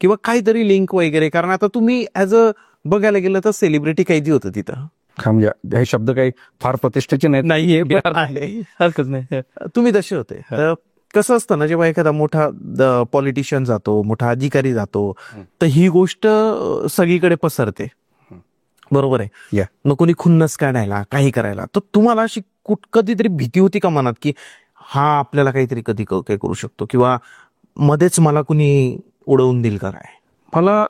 किंवा काहीतरी लिंक वगैरे, कारण आता तुम्ही ऍज अ बघायला गेलं तर सेलिब्रिटी कैदी होतं तिथं. म्हणजे हे शब्द काही फार प्रतिष्ठेचे नाहीये, हरकत नाही, तुम्ही तसे होते. तर कसं असतं ना, जेव्हा एखादा मोठा पॉलिटिशियन जातो, मोठा अधिकारी जातो, तर ही गोष्ट सगळीकडे पसरते. बरोबर आहे. मग कोणी खुन्नस काढायला, काही करायला, तर तुम्हाला अशी कधीतरी भीती होती का मनात की हा आपल्याला काहीतरी कधी काही करू शकतो, किंवा मध्येच मला कुणी उडवून देईल का काय? मला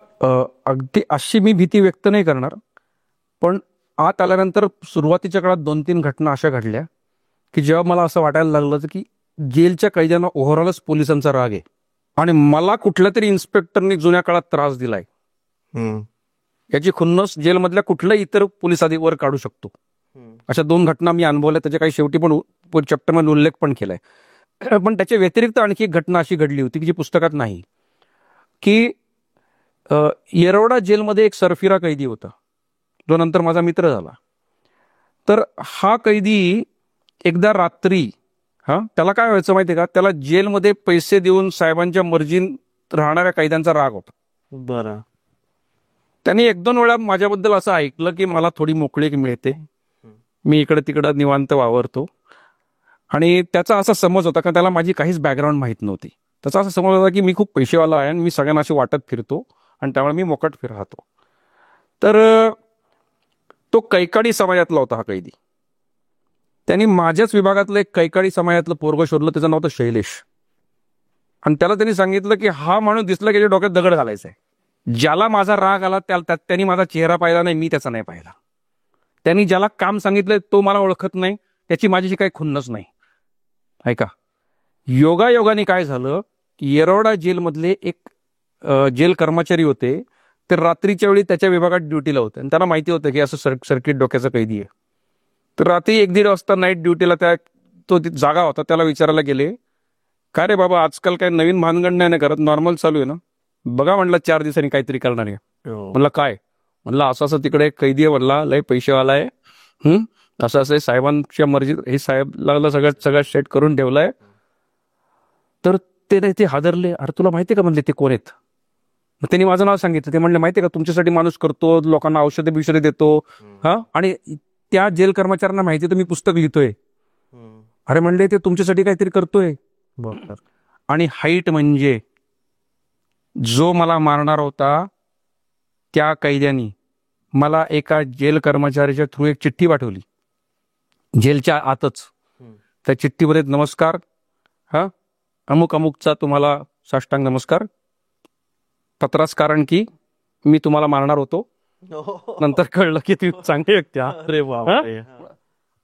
अगदी अशी मी भीती व्यक्त नाही करणार, पण आत आल्यानंतर सुरुवातीच्या काळात 2-3 घटना अशा घडल्या की जेव्हा मला असं वाटायला लागलं की जेलच्या कैद्यांना ओव्हरऑलच पोलिसांचा राग आहे आणि मला कुठल्या तरी इन्स्पेक्टरने जुन्या काळात त्रास दिलाय, याची खुन्नस जेलमधल्या कुठल्याही इतर पोलीस अधिकाऱ्यावर काढू शकतो. अशा 2 घटना मी अनुभवल्या, त्याच्या काही शेवटी पण चॅप्टरमध्ये उल्लेख पण केलाय. पण त्याच्या व्यतिरिक्त आणखी एक घटना अशी घडली होती की जी पुस्तकात नाही, की येरवडा जेलमध्ये एक सरफिरा कैदी होता जो नंतर माझा मित्र झाला. तर हा कैदी एकदा रात्री, त्याला काय व्हायचं माहितीये का, त्याला जेलमध्ये पैसे देऊन साहेबांच्या मर्जीन राहणाऱ्या कैद्यांचा राग होता. बरं. त्यांनी 1-2 वेळा माझ्याबद्दल असं ऐकलं की मला थोडी मोकळीक मिळते, मी इकडे तिकडं निवांत वावरतो. आणि त्याचा असा समज होता, कारण त्याला माझी काहीच बॅकग्राऊंड माहीत नव्हती. त्याचा असा समज होता की मी खूप पैसेवाला आहे आणि मी सगळ्यांना असे वाटत फिरतो आणि त्यामुळे मी मोकट राहतो. तर तो कैकाडी समाजातला होता हा कैदी. त्यांनी माझ्याच विभागातलं एक कैकाडी समाजातलं पोरगं शोधलं, त्याचं नाव होतं शैलेश. आणि त्याला त्यांनी सांगितलं की हा माणूस दिसला की त्याच्या डोक्यात दगड घालायचा आहे. ज्याला माझा राग आला त्यांनी माझा चेहरा पाहिला नाही, मी त्याचा नाही पाहिला. त्यांनी ज्याला काम सांगितलंय तो मला ओळखत नाही, त्याची माझ्याशी काही खुन्नच नाही. ऐका, योगायोगाने काय झालं की येरवडा जेलमधले एक जेल कर्मचारी होते, ते रात्रीच्या वेळी त्याच्या विभागात ड्युटीला होते आणि त्यांना माहिती होतं की असं सर्किट डोक्याचा कैदी आहे. तर रात्री 1-1.5 वाजता नाईट ड्युटीला तो जागा होता, त्याला विचारायला गेले, काय रे बाबा आजकाल काय नवीन भानगड नाही ना करत, नॉर्मल चालू आहे ना? बघा म्हणलं 4 दिवसांनी काहीतरी करणार आहे. म्हणलं काय? म्हणलं असं असं तिकडे एक कैदी आहे, म्हणला लय पैसेवाला आहे, असं असं साहेबांच्या मर्जीत हे साहेबला सगळं सेट करून ठेवलाय. तर ते हादरले. अरे तुला माहितीये का म्हणले ते कोण आहेत? मग त्यांनी माझं नाव सांगितलं. ते म्हणले माहितीये का तुमच्यासाठी माणूस करतो, लोकांना औषधे बिषधे देतो, आणि त्या जेल कर्मचाऱ्यांना माहिती तर मी पुस्तक लिहितोय. अरे म्हणले ते तुमच्यासाठी काहीतरी करतोय. आणि हाईट म्हणजे जो मला मारणार होता त्या कैद्यांनी मला एका जेल कर्मचाऱ्याच्या थ्रू एक चिठ्ठी पाठवली जेलच्या आतच. त्या चिठ्ठीमध्ये नमस्कार, अमुक अमुकचा तुम्हाला साष्टांग नमस्कार, पत्रास कारण की मी तुम्हाला मारणार होतो. नंतर कळलं की ती चांगली व्यक्ती.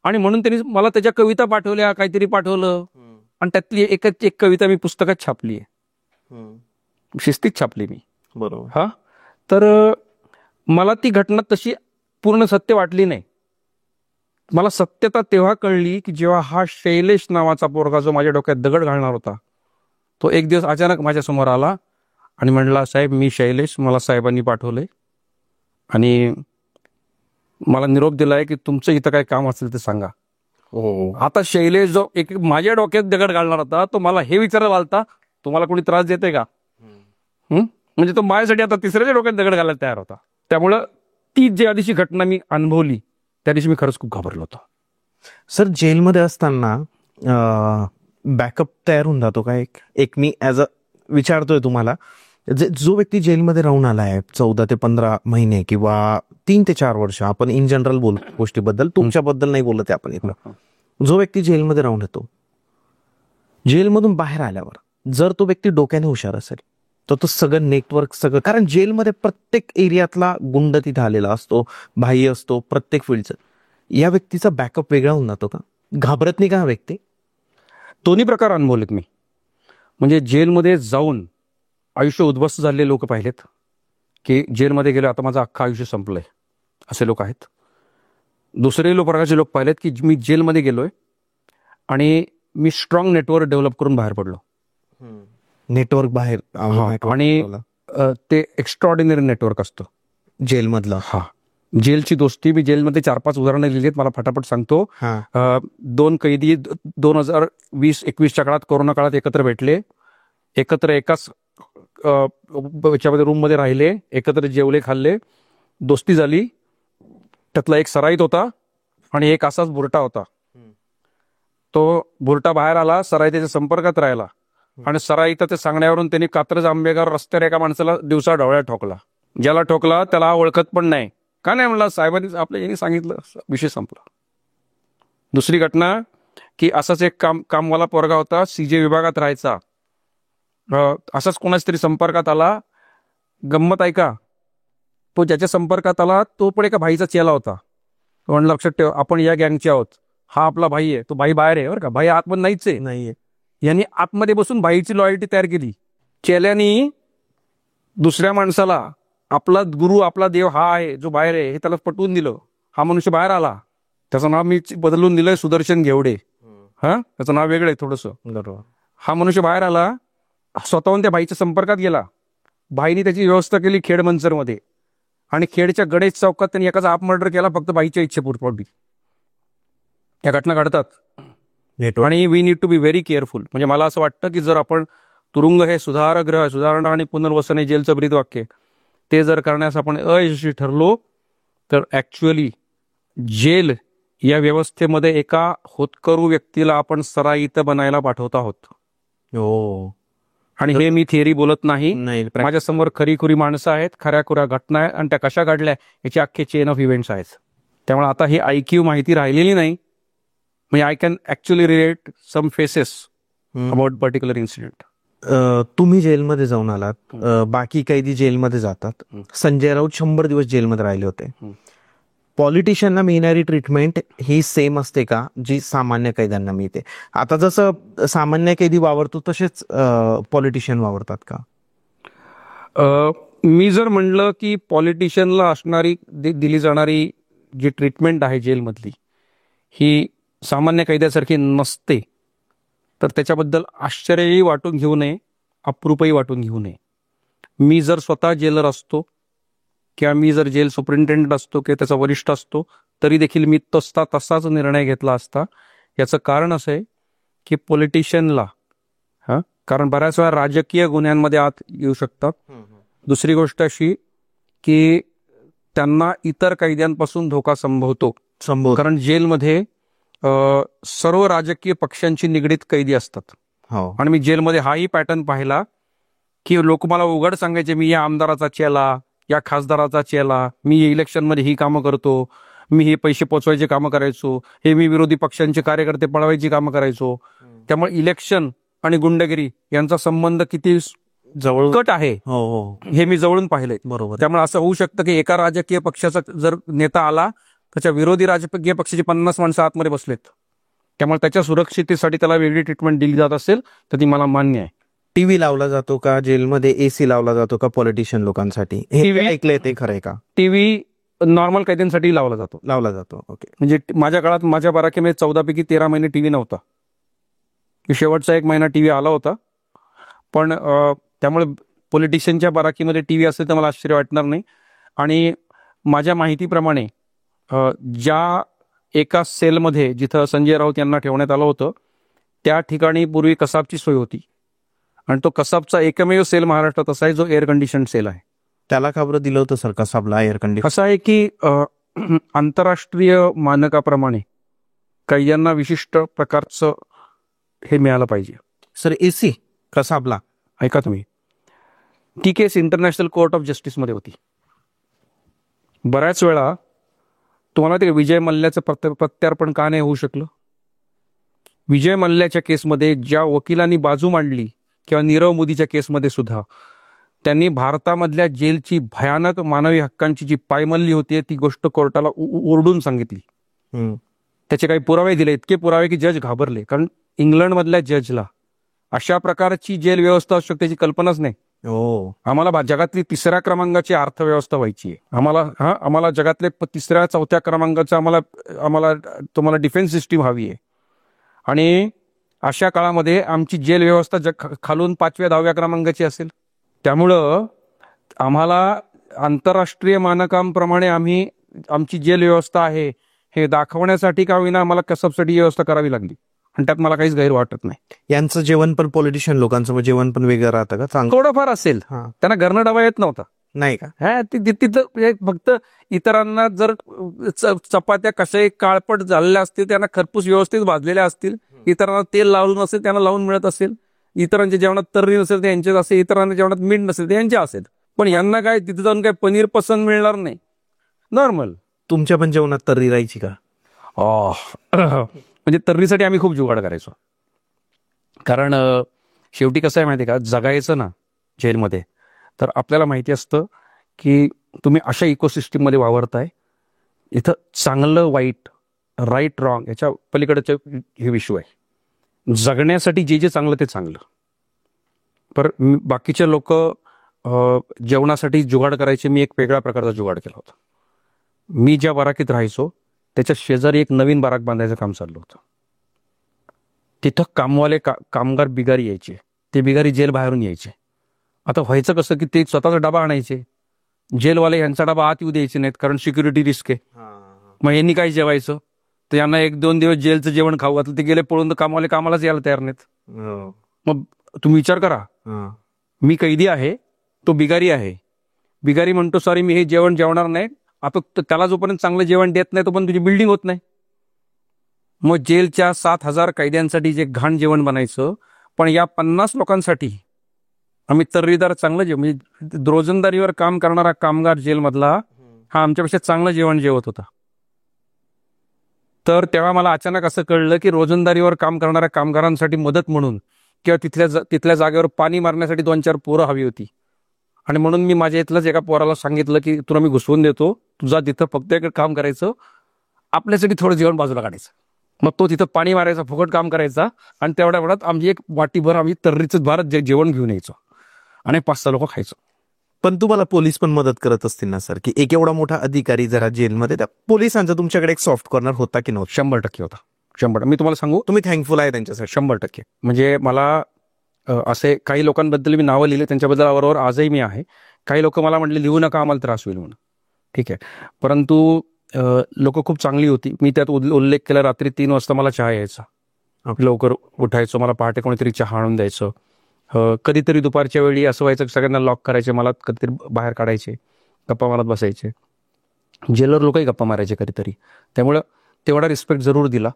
आणि म्हणून त्यांनी मला त्याच्या कविता पाठवल्या, काहीतरी पाठवलं, आणि त्यातली एक कविता मी पुस्तकात छापली आहे, शिस्तीत छापली मी. बरोबर. तर मला ती घटना तशी पूर्ण सत्य वाटली नाही. मला सत्यता तेव्हा कळली की जेव्हा हा शैलेश नावाचा पोरगा जो माझ्या डोक्यात दगड घालणार होता, तो एक दिवस अचानक माझ्या समोर आला आणि म्हणला, साहेब मी शैलेश, मला साहेबांनी पाठवलंय आणि मला निरोप दिलाय की तुमचं इथं काय काम असेल ते सांगा. आता शैलेश जो एक माझ्या डोक्यात दगड घालणार होता, तो मला हे विचारायला आलता, तुम्हाला कोणी त्रास देते का? म्हणजे तो माझ्यासाठी आता तिसऱ्याच्या डोक्यात दगड घालायला तयार होता. त्यामुळं ती ज्या दिवशी घटना मी अनुभवली त्या दिवशी मी खरंच खूप घाबरलो होतो. सर, जेलमध्ये असताना बॅकअप तयार होऊन जातो का? एक मी ॲज अ विचारतोय तुम्हाला, जो व्यक्ती जेलमध्ये राहून आलाय 14 ते 15 महिने किंवा 3 ते 4 वर्ष, आपण इन जनरल बोलू गोष्टीबद्दल, तुमच्याबद्दल नाही बोलत आपण इथं. जो व्यक्ती जेलमध्ये राहून येतो, जेलमधून बाहेर आल्यावर जर तो व्यक्ती डोक्याने हुशार असेल तर तो सगळं नेटवर्क सगळं, कारण जेलमध्ये प्रत्येक एरियातला गुंड तिथे आलेला असतो, भाई असतो, प्रत्येक फील्डचं, या व्यक्तीचा बॅकअप वेगळा होऊन जातो का? घाबरत नाही का हा व्यक्ती? दोन्ही प्रकार अनुभवलेत मी. म्हणजे जेलमध्ये जाऊन आयुष्य उद्ध्वस्त झालेले लोक पाहिलेत की जेलमध्ये गेलो आता माझं अख्खं आयुष्य संपलंय, असे लोक आहेत. दुसरे प्रकारचे लोक पाहिलेत की मी जेलमध्ये गेलोय आणि मी स्ट्रॉंग नेटवर्क डेव्हलप करून बाहेर पडलो. नेटवर्क बाहेर, आणि ते एक्स्ट्रॉर्डिनरी नेटवर्क असतं जेलमधलं. जेलची दोस्ती, मी जेलमध्ये 4-5 उदाहरणं लिहिली आहेत, मला फटाफट सांगतो. 2 कैदी 2020-21च्या काळात, कोरोना काळात एकत्र भेटले, एकत्र एकाच याच्यामध्ये रूम मध्ये राहिले, एकत्र जेवले, खाल्ले, दोस्ती झाली. त्यातला एक सराईत होता आणि एक असाच बुरटा होता. तो बुरटा बाहेर आला, सराईतीच्या संपर्कात राहिला आणि सराईच्या सांगण्यावरून त्यांनी कात्रज आंबेगाव रस्त्यावर एका माणसाला दिवसा ढवळ्या ठोकला. ज्याला ठोकला त्याला ओळखत पण नाही, का नाही म्हणला, साहेबांनी आपल्या यांनी सांगितलं, विषय संपला. दुसरी घटना की असाच एक कामवाला पोरगा होता, सीजे विभागात राहायचा, असाच कोणाच तरी संपर्कात आला. गंमत ऐका, तो ज्याच्या संपर्कात आला तो पण एका भाईचा चेला होता. तो म्हणलं लक्षात ठेव आपण या गँगचे आहोत, हा आपला भाई आहे. तो भाई बाहेर आहे बरं का, भाई आतमध्ये नाहीच आहे. नाहीये. यांनी आतमध्ये बसून भाईची लॉयल्टी तयार केली. चेल्यानी दुसऱ्या माणसाला आपला गुरु, आपला देव हा आहे जो बाहेर आहे हे त्याला पटवून दिलं. हा मनुष्य बाहेर आला, त्याचं नाव मी बदलून दिलंय सुदर्शन घेवडे. त्याचं नाव वेगळं आहे थोडंसं. बरोबर. हा मनुष्य बाहेर आला, स्वतःहून त्या बाईच्या संपर्कात गेला, बाईने त्याची व्यवस्था केली खेड मंचरमध्ये, आणि खेडच्या गणेश चौकात त्यांनी एकाचा आप मर्डर केला फक्त बाईच्या इच्छेपुरती. या घटना घडतात आणि we need to be very careful. म्हणजे मला असं वाटतं की जर आपण तुरुंग हे सुधारगृह, सुधारणा आणि पुनर्वसन हे जेलचं ब्रीदवाक्य, ते जर करण्यास आपण अयशस्वी ठरलो तर ऍक्च्युअली जेल या व्यवस्थेमध्ये एका होतकरू व्यक्तीला आपण सराईत बनायला पाठवत आहोत. हो. आणि हे मी थिअरी बोलत नाही, नाही, माझ्यासमोर खरीखुरी माणसं आहेत, खऱ्याखुऱ्या घटना आहेत, आणि त्या कशा घडल्या याची अख्खे चेन ऑफ इव्हेंट्स आहेत. त्यामुळे आता ही IQ माहिती राहिलेली नाही. म्हणजे I can actually relate some faces about particular incident. तुम्ही जेलमध्ये जाऊन आलात, बाकी कैदी जेलमध्ये जातात. संजय राऊत 100 दिवस जेलमध्ये राहिले होते. पॉलिटिशियनला मिळणारी ट्रीटमेंट ही सेम असते का जी सामान्य कैद्यांना मिळते? आता जसं सामान्य कैदी वावरतो तसेच पॉलिटिशियन वावरतात का? मी जर म्हणलं की पॉलिटिशियनला असणारी दिली जाणारी जी ट्रीटमेंट आहे जेलमधली ही सामान्य कैद्यासारखी नसते, तर त्याच्याबद्दल आश्चर्यही वाटून घेऊ नये, अप्रूपही वाटून घेऊ नये. मी जर स्वतः जेलर असतो किंवा मी जर जेल सुपरिंटेंडेंट असतो किंवा त्याचा वरिष्ठ असतो तरी देखील मी तसाच निर्णय घेतला असता. याचं कारण असं आहे की पॉलिटिशियनला कारण बऱ्याच वेळा राजकीय गुन्ह्यांमध्ये आत येऊ शकतात. दुसरी गोष्ट अशी की त्यांना इतर कैद्यांपासून धोका संभवतो. कारण जेलमध्ये सर्व राजकीय पक्षांची निगडीत कैदी असतात. आणि मी जेलमध्ये हाही पॅटर्न पाहिला की लोक मला उघड सांगायचे, मी या आमदाराचा चेला, या खासदाराचा चेला, मी इलेक्शनमध्ये ही कामं करतो, मी हे पैसे पोचवायचे कामं करायचो, हे मी विरोधी पक्षांचे कार्यकर्ते पळवायची कामं करायचो. त्यामुळे इलेक्शन आणि गुंडगिरी यांचा संबंध किती जवळकट आहे हे मी जवळून पाहिलंय. बरोबर. त्यामुळे असं होऊ शकतं की एका राजकीय पक्षाचा जर नेता आला, त्याच्या विरोधी राजकीय पक्षाची 50 माणसं आतमध्ये बसलेत, त्यामुळे त्याच्या सुरक्षितेसाठी त्याला वेगळी ट्रीटमेंट दिली जात असेल तर ती मला मान्य आहे. टीव्ही लावला जातो का जेलमध्ये? AC लावला जातो का पॉलिटिशियन लोकांसाठी? हे ऐकलंय ते खरंय का? टीव्ही नॉर्मल कैद्यांसाठी लावला जातो. ओके. म्हणजे माझ्या काळात माझ्या बाराकीमध्ये 14 पैकी 13 महिने टीव्ही नव्हता. शेवटचा 1 महिना टीव्ही आला होता. पण त्यामुळे पॉलिटिशियनच्या बाराकीमध्ये टीव्ही असेल तर मला आश्चर्य वाटणार नाही. आणि माझ्या माहितीप्रमाणे ज्या एका सेलमध्ये जिथं संजय राऊत यांना ठेवण्यात आलं होतं त्या ठिकाणी पूर्वी कसाबची सोय होती, आणि तो कसाबचा एकमेव सेल महाराष्ट्रात असा आहे जो एअर कंडिशन सेल आहे. त्याला का बरं दिलं होतं सर कसाबला एअर कंडिशन? असं आहे की आंतरराष्ट्रीय मानकाप्रमाणे कैद्यांना विशिष्ट प्रकारचं हे मिळालं पाहिजे. Sir AC कसाबला? ऐका तुम्ही, ती केस इंटरनॅशनल कोर्ट ऑफ जस्टिसमध्ये होती. बऱ्याच वेळा तुम्हाला ते विजय मल्ल्याचं प्रत्यार्पण का नाही होऊ शकलं? विजय मल्ल्याच्या केसमध्ये ज्या वकिलांनी बाजू मांडली किंवा नीरव मोदीच्या केसमध्ये सुद्धा त्यांनी भारतामधल्या जेलची भयानक मानवी हक्कांची जी पायमल्ली होती ती गोष्ट कोर्टाला ओरडून सांगितली. त्याचे काही पुरावे दिले, इतके पुरावे की जज घाबरले. कारण इंग्लंडमधल्या जजला अशा प्रकारची जेल व्यवस्था असू शकते त्याची कल्पनाच नाही. आम्हाला जगातली 3ऱ्या क्रमांकाची अर्थव्यवस्था व्हायची आहे. आम्हाला जगातले 3ऱ्या-4थ्या क्रमांकाचं आम्हाला तुम्हाला डिफेन्स सिस्टीम हवी आहे. आणि अशा काळामध्ये आमची जेल व्यवस्था खालून 5व्या-10व्या क्रमांकाची असेल. त्यामुळं आम्हाला आंतरराष्ट्रीय मानकांप्रमाणे आमची जेल व्यवस्था आहे हे दाखवण्यासाठी का होईना आम्हाला कसाबसाठी व्यवस्था करावी लागली, आणि त्यात मला काहीच गैर वाटत नाही. यांचं जेवण पण पॉलिटिशियन लोकांचं जेवण पण वेगळं राहतं का? थोडंफार असेल. त्यांना घरनं डबा येत नव्हता, नाही का? तिथं फक्त इतरांना जर चपात्या कशाही काळपट झालेल्या असतील, त्यांना खरपूस व्यवस्थित भाजलेल्या असतील, इतरांना तेल लावून असेल त्यांना लावून मिळत असेल, इतरांच्या जेवणात तर्री नसेल ते यांचेच असेल, इतरांच्या जेवणात मीठ नसेल ते यांचे असेल. पण यांना काय तिथे जाऊन काय पनीर पसंत मिळणार नाही, नॉर्मल. तुमच्या पण जेवणात तर्री राहायची का? म्हणजे तर्रीसाठी आम्ही खूप जुगाड करायचो. कारण शेवटी कसं आहे माहिती आहे का, जगायचं ना जेलमध्ये तर आपल्याला माहिती असतं की तुम्ही अशा इकोसिस्टीममध्ये वावरताय, इथं चांगलं वाईट, राईट रॉंग याच्या पलीकडचे हे विश्व आहे. जगण्यासाठी जे चांगलं ते चांगलं. पर बाकीचे लोक जेवणासाठी जुगाड करायचे, मी एक वेगळ्या प्रकारचा जुगाड केला होता. मी ज्या बाराकीत राहायचो त्याच्या शेजारी एक नवीन बाराक बांधायचं काम चाललं होतं. तिथं कामगार बिगारी यायचे, ते बिगारी जेल बाहेरून यायचे. आता व्हायचं कसं की ते स्वतःचा डबा आणायचे, जेलवाले यांचा डबा आत येऊ द्यायचे नाहीत कारण सिक्युरिटी रिस्क आहे. मग यांनी काय जेवायचं, तर यांना 1-2 दिवस जेलचं जेवण खाऊ घातलं, ते गेले पळून, तर कामवाले कामालाच यायला तयार नाहीत. मग तुम्ही विचार करा, मी कैदी आहे, तो बिगारी आहे. बिगारी म्हणतो सॉरी मी हे जेवण जेवणार नाही. आता त्याला जोपर्यंत चांगलं जेवण देत नाही तोपर्यंत तुझी बिल्डिंग होत नाही. मग जेलच्या 7,000 कैद्यांसाठी जे घाण जेवण बनायचं, पण या 50 लोकांसाठी आम्ही तर्रीदार चांगलं म्हणजे रोजंदारीवर काम करणारा कामगार जेलमधला हा आमच्यापेक्षा चांगलं जेवण जेवत होता. तर तेव्हा मला अचानक असं कळलं की रोजंदारीवर काम करणाऱ्या कामगारांसाठी मदत म्हणून किंवा तिथल्या जागेवर पाणी मारण्यासाठी 2-4 पोरं हवी होती. आणि म्हणून मी माझ्या इथलंच एका पोराला सांगितलं की तुला मी घुसवून देतो, तुझा तिथं फक्त एक काम करायचं, आपल्यासाठी थोडं जेवण बाजूला काढायचं. मग तो तिथं पाणी मारायचा, फुकट काम करायचा, आणि तेवढ्या वेळात आमची एक वाटीभर आम्ही तर्रीचं भारत जेवण घेऊन यायचो आणि 5-6 लोक खायचो. पण तुम्हाला पोलीस पण मदत करत असतील ना सर, की एक एवढा मोठा अधिकारी जरा जेलमध्ये, त्या पोलिसांचा तुमच्याकडे एक सॉफ्ट कॉर्नर होता की नव्हता? 100% होता. 100%. मी तुम्हाला सांगू, तुम्ही थँकफुल आहे त्यांच्यासाठी? 100%. म्हणजे मला असे काही लोकांबद्दल मी नावं लिहिले, त्यांच्याबद्दल बरोबर आजही मी आहे. काही लोक मला म्हटले लिहू नका, आम्हाला त्रास होईल म्हणून. ठीक आहे, परंतु लोक खूप चांगली होती. मी त्यात उल्लेख केला, रात्री 3 वाजता मला चहा यायचा, लवकर उठायचो, मला पहाटे कोणीतरी चहा आणून द्यायचं. कधीतरी दुपारच्या वेळी असं व्हायचं सगळ्यांना लॉक करायचे, मला कधीतरी बाहेर काढायचे, गप्पा मारत बसायचे. जेलर लोकही गप्पा मारायचे कधीतरी, त्यामुळं तेवढा रिस्पेक्ट जरूर दिला.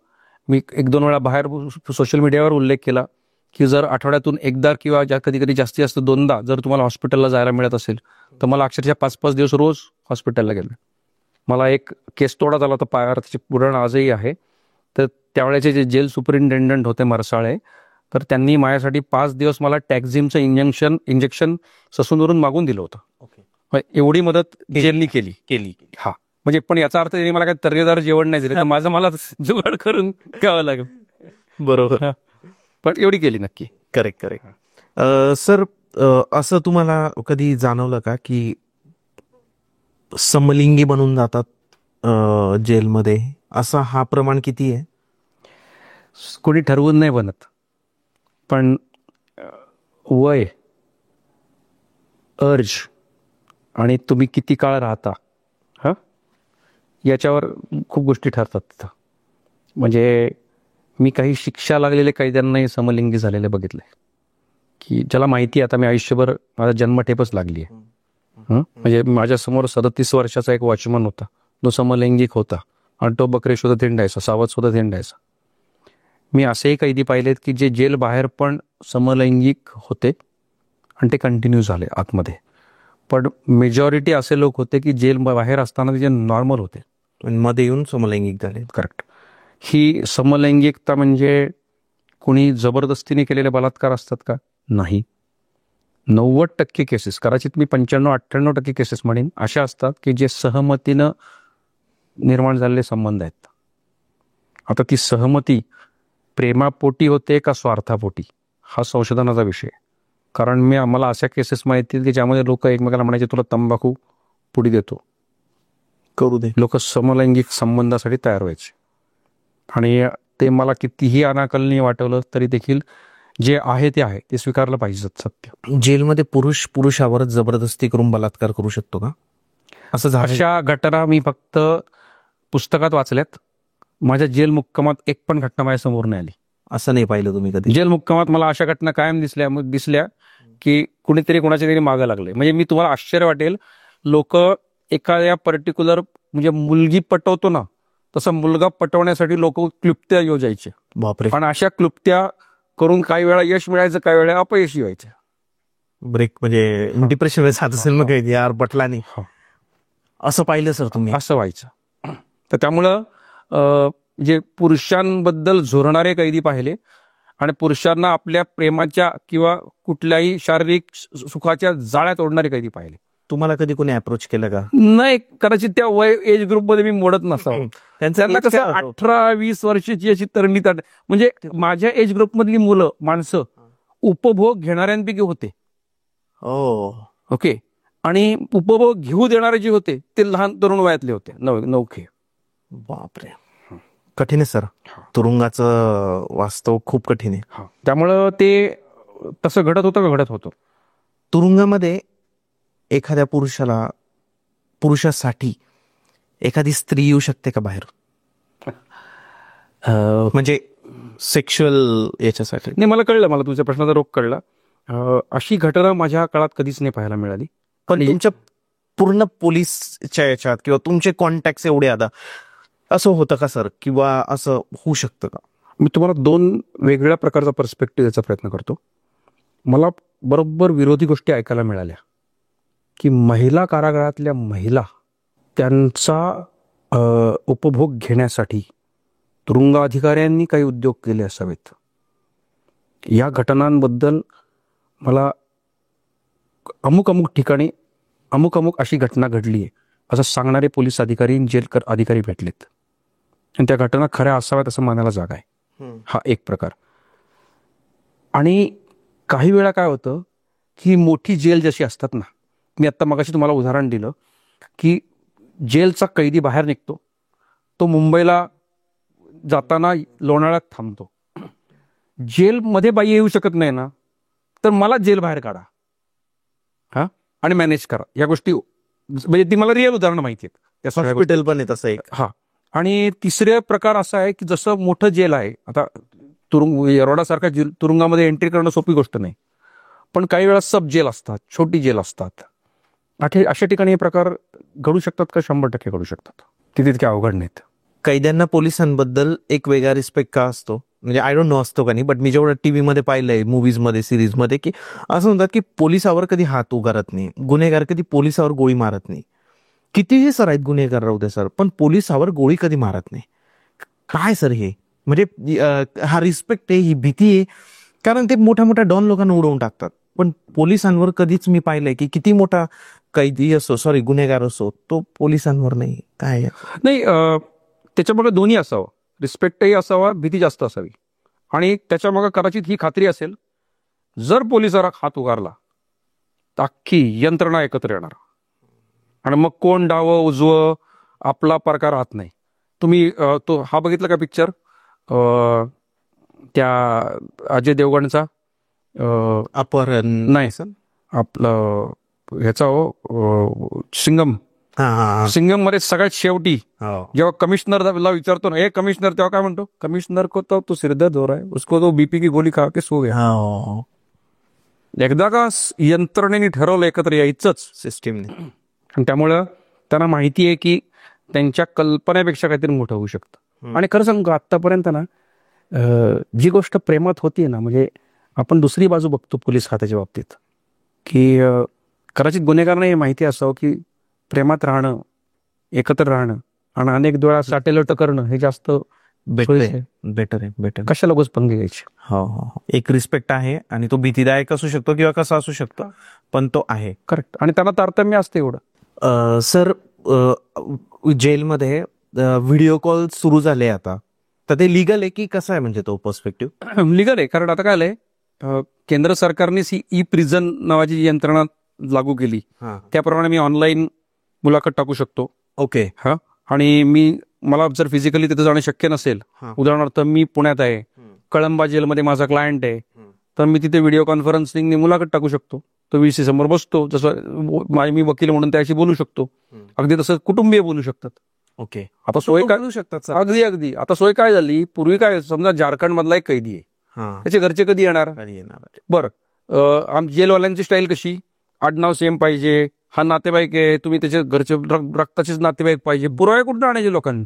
मी 1-2 वेळा बाहेर सोशल मीडियावर उल्लेख केला की जर आठवड्यातून एकदा किंवा कधी कधी जास्तीत जास्त 2दा जर तुम्हाला हॉस्पिटलला जायला मिळत असेल तर मला अक्षरशः 5-5 दिवस रोज हॉस्पिटलला गेलो. मला एक केस तोडा झाला होता पायावर, त्याची पुराण आजही आहे. तर त्यावेळेचे जे जेल सुपरिंटेंडंट होते मरसाळे, तर त्यांनी माझ्यासाठी 5 दिवस मला टॅक्झिमचं इंजेक्शन ससूनवरून मागून दिलं होतं. एवढी मदत जेलनी केली. हा, म्हणजे पण याचा अर्थ त्यांनी मला काही तर्रेदार जेवण नाही दिलं, तर माझं मला जुगाड करून घ्यावं लागेल. बरोबर, पण एवढी केली नक्की. करेक्ट. सर, असं तुम्हाला कधी जाणवलं का की समलिंगी बनून जातात जेलमध्ये? असा हा प्रमाण किती आहे? कोणी ठरवून नाही बनत, पण वय, अर्ज आणि तुम्ही किती काळ राहता, याच्यावर खूप गोष्टी ठरतात तिथं. म्हणजे मी काही शिक्षा लागलेले कैद्यांनाही समलिंगी झालेले बघितले, की ज्याला माहिती आहे आता मी आयुष्यभर माझा जन्मठेपच लागली आहे. म्हणजे माझ्यासमोर 37 वर्षाचा एक वॉचमन होता, तो समलैंगिक होता आणि तो बकरे शोधत हिंडायचा, सावध शोधत हिंडायचा. मी असेही कैदी पाहिलेत की जे जेल बाहेर पण समलैंगिक होते आणि ते कंटिन्यू झाले आतमध्ये. पण मेजॉरिटी असे लोक होते की जेल बाहेर असताना जे नॉर्मल होते, मध्ये येऊन समलैंगिक झाले. करेक्ट. ही समलैंगिकता म्हणजे कोणी जबरदस्तीने केलेले बलात्कार असतात का? नाही. 90% केसेस, कदाचित मी 95-98% केसेस म्हणेन, अशा असतात की जे सहमतीनं निर्माण झालेले संबंध आहेत. आता ती सहमती प्रेमापोटी होते का स्वार्थापोटी, हा संशोधनाचा विषय. कारण मला अशा केसेस माहिती आहेत की ज्यामध्ये लोक एकमेकाला म्हणायचे तुला तंबाखू पुडी देतो, करू दे. लोक समलैंगिक संबंधासाठी तयार व्हायचे. आणि ते मला कितीही अनाकलनीय वाटवलं तरी देखील जे आहे ते आहे, ते स्वीकारलं पाहिजे सत्य. जेलमध्ये पुरुषावरच जबरदस्ती करून बलात्कार करू शकतो का? असं झालं? अशा घटना मी फक्त पुस्तकात वाचल्यात. माझ्या जेल मुक्कामात एक पण घटना माझ्या समोर नाही आली. असं नाही पाहिलं तुम्ही कधी? जेल मुक्कामात मला अशा घटना कायम दिसल्या की कुणीतरी कोणाच्या तरी मागं लागले. म्हणजे मी तुम्हाला आश्चर्य वाटेल, लोक एखाद्या पर्टिक्युलर म्हणजे मुलगी पटवतो ना, तसं मुलगा पटवण्यासाठी लोक क्लुप्त्या योजायचे. बापरे. पण अशा क्लुप्त्या करून काही वेळा यश मिळायचं, काही वेळा अपयशी व्हायचं. ब्रेक म्हणजे डिप्रेशन मध्ये जात असेल मग यार पटला नाही, असं पाहिलं सर तुम्ही? असं व्हायचं. तर त्यामुळं जे पुरुषांबद्दल झोरणारे कैदी पाहिले आणि पुरुषांना आपल्या प्रेमाच्या किंवा कुठल्याही शारीरिक सुखाच्या जाळ्यात ओढणारे कैदी पाहिले. तुम्हाला कधी कोणी अप्रोच केलं का? नाही, कदाचित त्या एज ग्रुपमध्ये मी मोडत नसावं. त्यांना कसं 18-20 वर्षाची अशी तरणी म्हणजे माझ्या एज ग्रुपमधली माणसं उपभोग घेणाऱ्यांपैकी होते. ओके. आणि उपभोग घेऊ देणारे जे होते ते लहान तरुण वयातले होते, नवखे. बापरे. कठीण आहे सर. तुरुंगाचं वास्तव खूप कठीण आहे. त्यामुळं ते तसं घडत होतं का घडत होतं. तुरुंगामध्ये एखाद्या पुरुषासाठी एखादी स्त्री येऊ शकते का बाहेर, म्हणजे सेक्शुअल याच्यासाठी? नाही, मला कळलं, मला तुझ्या प्रश्नाचा रोख कळला. अशी घटना माझ्या काळात कधीच नाही पाहायला मिळाली. पण तुमच्या पूर्ण पोलीसच्या याच्यात किंवा तुमचे कॉन्टॅक्ट एवढे आता असं होतं का सर, किंवा असं होऊ शकतं का? मी तुम्हाला 2 वेगळ्या प्रकारचा पर्स्पेक्टिव्ह द्यायचा प्रयत्न करतो. मला बरोबर विरोधी गोष्टी ऐकायला मिळाल्या की महिला कारागृहातल्या महिला त्यांचा उपभोग घेण्यासाठी तुरुंग अधिकाऱ्यांनी काही उद्योग केले असावेत. या घटनांबद्दल मला अमुक ठिकाणी अमुक अशी घटना घडली आहे असं सांगणारे पोलीस अधिकारी, जेल अधिकारी भेटलेत आणि त्या घटना खऱ्या असाव्यात असं मानायला जागा आहे. हा एक प्रकार. आणि काही वेळा काय होतं की मोठी जेल जशी असतात ना, मी आत्ता मगाशी तुम्हाला उदाहरण दिलं की जेलचा कैदी बाहेर निघतो, तो मुंबईला जाताना लोणावळ्यात थांबतो. जेलमध्ये बाई येऊ शकत नाही ना, तर मला जेल बाहेर काढा हा आणि मॅनेज करा. या गोष्टी म्हणजे ती मला रिअल उदाहरणं माहिती आहेत. हॉस्पिटल पण आहे तसं एक. हा. आणि तिसरे प्रकार असा आहे की जसं मोठं जेल आहे, आता येरवडासारख्या तुरुंगामध्ये एंट्री करणं सोपी गोष्ट नाही, पण काही वेळा सब जेल असतात, छोटी जेल असतात. अशा ठिकाणी हे प्रकार घडू शकतात का? 100% घडू शकतात. तितके अवघड नाहीत. कैद्यांना पोलिसांबद्दल एक वेगळा रिस्पेक्ट का असतो, म्हणजे आय डोंट नो असतो का नाही, बट मी जेवढं टीव्ही मध्ये पाहिलंय, मूवीजमध्ये, सिरीजमध्ये, की असं म्हणतात की पोलिसावर कधी हात उगारत नाही, गुन्हेगार कधी पोलिसावर गोळी मारत नाही. कितीही सर आहेत गुन्हेगार राहू दे सर, पण पोलिसावर गोळी कधी मारत नाही. काय सर हे, म्हणजे हा रिस्पेक्ट आहे, ही भीती आहे, कारण ते मोठ्या मोठ्या डॉन लोकांना उडवून टाकतात. पण पोलिसांवर कधीच मी पाहिलंय की किती मोठा कैदी असो, सॉरी गुन्हेगार असो, तो पोलिसांवर नाही. काय नाही, त्याच्यामागे दोन्ही असावं, रिस्पेक्टही असावा, भीती जास्त असावी. आणि त्याच्यामागे कदाचित ही खात्री असेल, जर पोलिसाला हात उगारला तर अख्खी यंत्रणा एकत्र येणार आणि मग कोण डावं उजवं आपला प्रकार राहत नाही. तुम्ही तो हा बघितला का पिक्चर, त्या अजय देवगणचा, अपहरण? नाही सर, आपलं ह्याचा सिंगम. सिंगम मध्ये सगळ्यात शेवटी जेव्हा कमिश्नरला विचारतो ना, हे कमिश्नर, तेव्हा काय म्हणतो, कमिश्नर को तो सिरदर्द हो रहा है, उसको तो बीपी की गोली खा के सो गया. एकदा का यंत्रणेने ठरवलं एकत्र यायचंच सिस्टीमने, आणि त्यामुळं त्यांना माहिती आहे की त्यांच्या कल्पनेपेक्षा काहीतरी मोठं होऊ शकतं. आणि खरं सांगू, आतापर्यंत ना जी गोष्ट प्रेमात होती ना, म्हणजे आपण दुसरी बाजू बघतो पोलीस खात्याच्या बाबतीत, की कदाचित गुन्हेगारांना हे माहिती असावं की प्रेमात राहणं, एकत्र राहणं आणि अनेक वेळा साटेलोट करणं हे जास्त बेटर आहे. कशाला उगाच पंगे घ्यायचे. हो, एक रिस्पेक्ट आहे आणि तो भीतीदायक असू शकतो किंवा कसा असू शकतो, पण तो आहे. करेक्ट. आणि त्यांना तारतम्य असते एवढं. सर, जेलमध्ये व्हिडिओ कॉल सुरू झाले आता, तर ते लिगल आहे की कसं आहे, म्हणजे तो पर्स्पेक्टिव्ह? लिगल आहे, कारण आता काय आलंय, केंद्र सरकारनेच ही ई प्रिझन नावाची यंत्रणा लागू केली. त्याप्रमाणे मी ऑनलाईन मुलाखत टाकू शकतो. ओके. हा. आणि मला जर फिजिकली तिथे जाणं शक्य नसेल, उदाहरणार्थ मी पुण्यात आहे, कळंबा जेलमध्ये माझा क्लायंट आहे, तर मी तिथे व्हिडिओ कॉन्फरन्सिंगने मुलाखत टाकू शकतो. तो व्हीसी समोर बसतो, जसं मी वकील म्हणून त्याशी बोलू शकतो. अगदी तसं कुटुंबीय बोलू शकतात. ओके. आता सोय काय करू शकतात? अगदी. आता सोय काय झाली, पूर्वी काय, समजा झारखंड मधला एक कैदी आहे, त्याचे घरचे कधी येणार? बरं, जेलवाल्यांची स्टाईल कशी, आडनाव सेम पाहिजे, हा नातेवाईक आहे, तुम्ही त्याचे घरचे रक्ताचेच नातेवाईक पाहिजे. पुरावे कुठून आणायचे लोकांनी?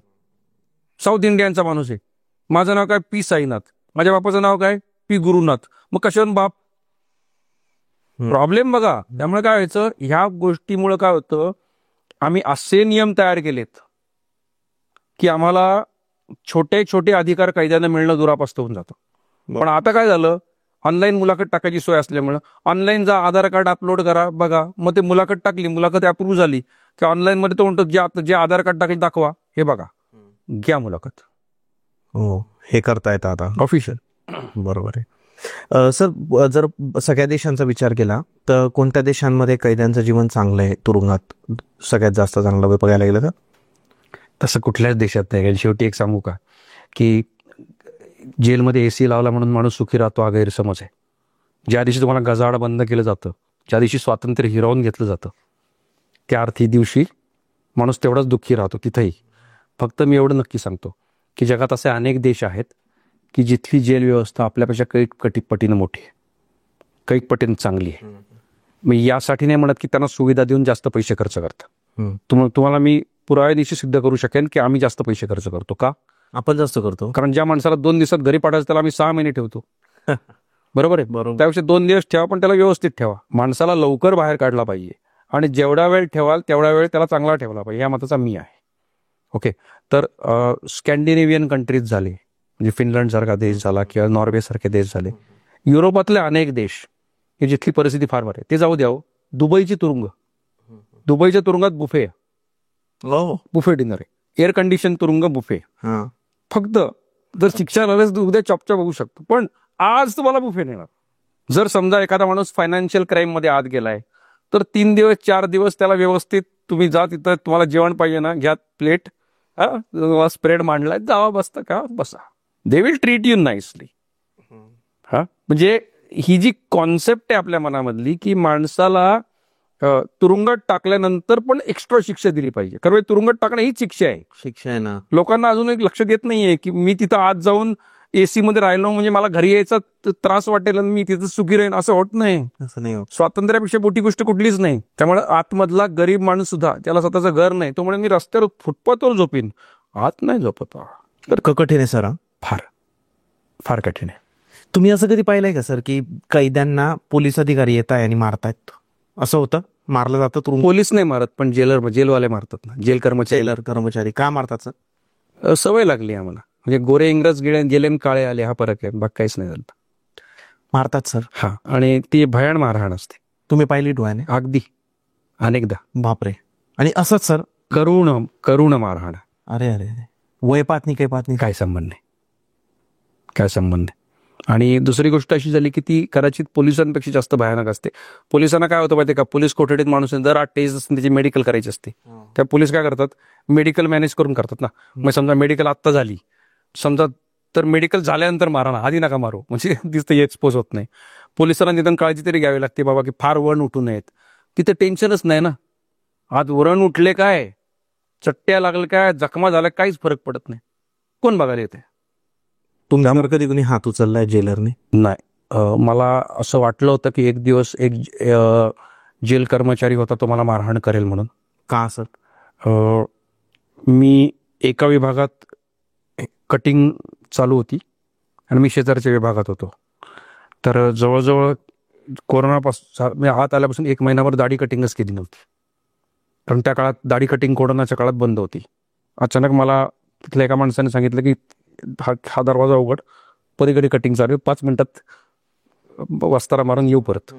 साऊथ इंडियनचा माणूस आहे, माझं नाव काय पी साईनाथ, माझ्या बापाचं नाव काय पी गुरुनाथ, मग कशावर बाप? प्रॉब्लेम बघा. त्यामुळे काय व्हायचं, ह्या गोष्टीमुळे काय होतं, आम्ही असे नियम तयार केलेत की आम्हाला छोटे छोटे अधिकार कैद्यांना मिळणं दुरापास्त होऊन जातं. पण आता काय झालं, ऑनलाईन मुलाखत टाकायची सोय असल्यामुळे ऑनलाईन जा, आधार कार्ड अपलोड करा, बघा, मग ते मुलाखत टाकली, मुलाखत अप्रूव्ह झाली की ऑनलाईन मध्ये तो म्हणतो जे आधार कार्ड टाकले दाखवा, हे बघा, घ्या मुलाखत. हो, हे करता येतं आता ऑफिशियल. बरोबर आहे. सर, जर सगळ्या देशांचा विचार केला तर कोणत्या देशांमध्ये कैद्यांचं जीवन चांगलं आहे, तुरुंगात सगळ्यात जास्त चांगलं बघायला गेलं तर? तसं कुठल्याच देशात नाही. शेवटी एक सांगू का, की जेलमध्ये AC लावला म्हणून माणूस सुखी राहतो हा गैरसमज आहे. ज्या दिवशी तुम्हाला गजाआड बंद केलं जातं, ज्या दिवशी स्वातंत्र्य हिरावून घेतलं जातं, त्या अर्थी दिवशी माणूस तेवढाच दुःखी राहतो तिथंही. फक्त मी एवढं नक्की सांगतो की जगात असे अनेक देश आहेत की जिथली जेल व्यवस्था आपल्यापेक्षा कैक पटीनं मोठी आहे, कैक पटीनं चांगली आहे. मी यासाठी नाही म्हणत की त्यांना सुविधा देऊन जास्त पैसे खर्च करतात. तुम्हाला मी पुराव्यानिशी सिद्ध करू शकेन की आम्ही जास्त पैसे खर्च करतो. का? आपण जास्त करतो. कारण ज्या माणसाला 2 दिवसात घरी पाठवायचं त्याला आम्ही 6 महिने ठेवतो. बरोबर आहे. बरोबर. त्यापेक्षा 2 दिवस ठेवा, पण त्याला व्यवस्थित ठेवा. माणसाला लवकर बाहेर काढला पाहिजे आणि जेवढा वेळ ठेवाल तेवढा वेळ त्याला चांगला ठेवला पाहिजे, या मताचा मी आहे. ओके. तर स्कॅन्डिनेव्हियन कंट्रीज झाले, म्हणजे फिनलंड सारखा देश झाला किंवा नॉर्वे सारखे देश झाले, युरोपातले अनेक देश की जिथली परिस्थिती फार बरी आहे, ते जाऊ द्यावं. दुबईची तुरुंग, दुबईच्या तुरुंगात बुफे डिनर आहे, एअर कंडिशन तुरुंग, बुफे. फक्त जर शिक्षा झाल्यास उद्या चॉपचा बघू शकतो, पण आज तुम्हाला बुफे नेणार. जर समजा एखादा माणूस फायनान्शियल क्राईम मध्ये आत गेलाय तर 3 दिवस 4 दिवस त्याला व्यवस्थित तुम्ही जा, तिथं तुम्हाला जेवण पाहिजे ना, घ्या प्लेट, स्प्रेड मांडलाय, जावा, बसता का बसा, they will treat you nicely. म्हणजे ही जी कॉन्सेप्ट आहे आपल्या मनामधली की माणसाला तुरुंगात टाकल्यानंतर पण एक्स्ट्रा शिक्षा दिली पाहिजे. कारण तुरुंगात टाकणं हीच शिक्षा आहे ना. लोकांना अजून एक लक्षात येत नाहीये की मी तिथं आत जाऊन AC मध्ये राहिलो म्हणजे मला घरी यायचा त्रास वाटेल आणि मी तिथं सुखी राहीन, असं होत नाही. असं नाही होत. स्वातंत्र्यापेक्षा मोठी गोष्ट कुठलीच नाही. त्यामुळे आतमधला गरीब माणूस सुद्धा, त्याला स्वतःचं घर नाही, तो म्हणजे मी रस्त्यावर फुटपाथवर झोपीन, आत नाही झोपत. तर कठीण आहे सर, फार फार कठीण आहे. तुम्ही असं कधी पाहिलंय का सर की कैद्यांना पोलीस अधिकारी येत आहे आणि मारतायत? असं होतं, मारलं जातं तुरुंग? पोलीस नाही मारत, पण जेलवाले मारतात ना, जेल कर्मचारी का मारतात सर? सवय लागली आम्हाला. म्हणजे गोरे इंग्रज गेले आणि काळे आले, हा फरक आहे, बाकी काहीच नाही झालं. मारतात सर. हा, आणि ती भयान मारहाण असते. तुम्ही पाहिली डोळ्याने? अगदी, अनेकदा. बापरे. आणि असंच सर करुण मारहाण. अरे अरे, वय पातनी काय संबंध नाही. आणि दुसरी गोष्ट अशी झाली की ती कदाचित पोलिसांपेक्षा जास्त भयानक असते. पोलिसांना काय होतं माहितीये का, पोलीस कोठडीत माणूस जर 8 टेस्ट असते त्याची मेडिकल करायची असते, त्या पोलीस काय करतात, मेडिकल मॅनेज करून करतात ना. मग समजा मेडिकल आत्ता झाली समजा, तर मेडिकल झाल्यानंतर मारा ना, आधी नका मारू, म्हणजे दिसतं एक्सपोज होत नाही. पोलिसांना निदान काळजी तरी घ्यावी लागते बाबा की फार वळण उठू नयेत. तिथे टेन्शनच नाही ना, आज वरण उठले काय, चट्ट्या लागले काय, जखमा झाल्या, काहीच फरक पडत नाही. कोण बघायला येते? तुमच्यावर कधी कुणी हात उचललाय जेलरने? नाही. मला असं वाटलं होतं की एक दिवस एक जेल कर्मचारी होता, तो मला मारहाण करेल म्हणून. का सर? मी एका विभागात कटिंग चालू होती आणि मी शेजारच्या विभागात होतो. तर जवळजवळ कोरोनापासून आत आल्यापासून 1 महिनाभर दाढी कटिंगच केली नव्हती, कारण त्या काळात दाढी कटिंग कोरोनाच्या काळात बंद होती. अचानक मला तिथल्या एका माणसाने सांगितलं की हा दरवाजा उघड, पलीकडे कटिंग चालू, 5 मिनिटात वस्तारा मारून येऊ परत.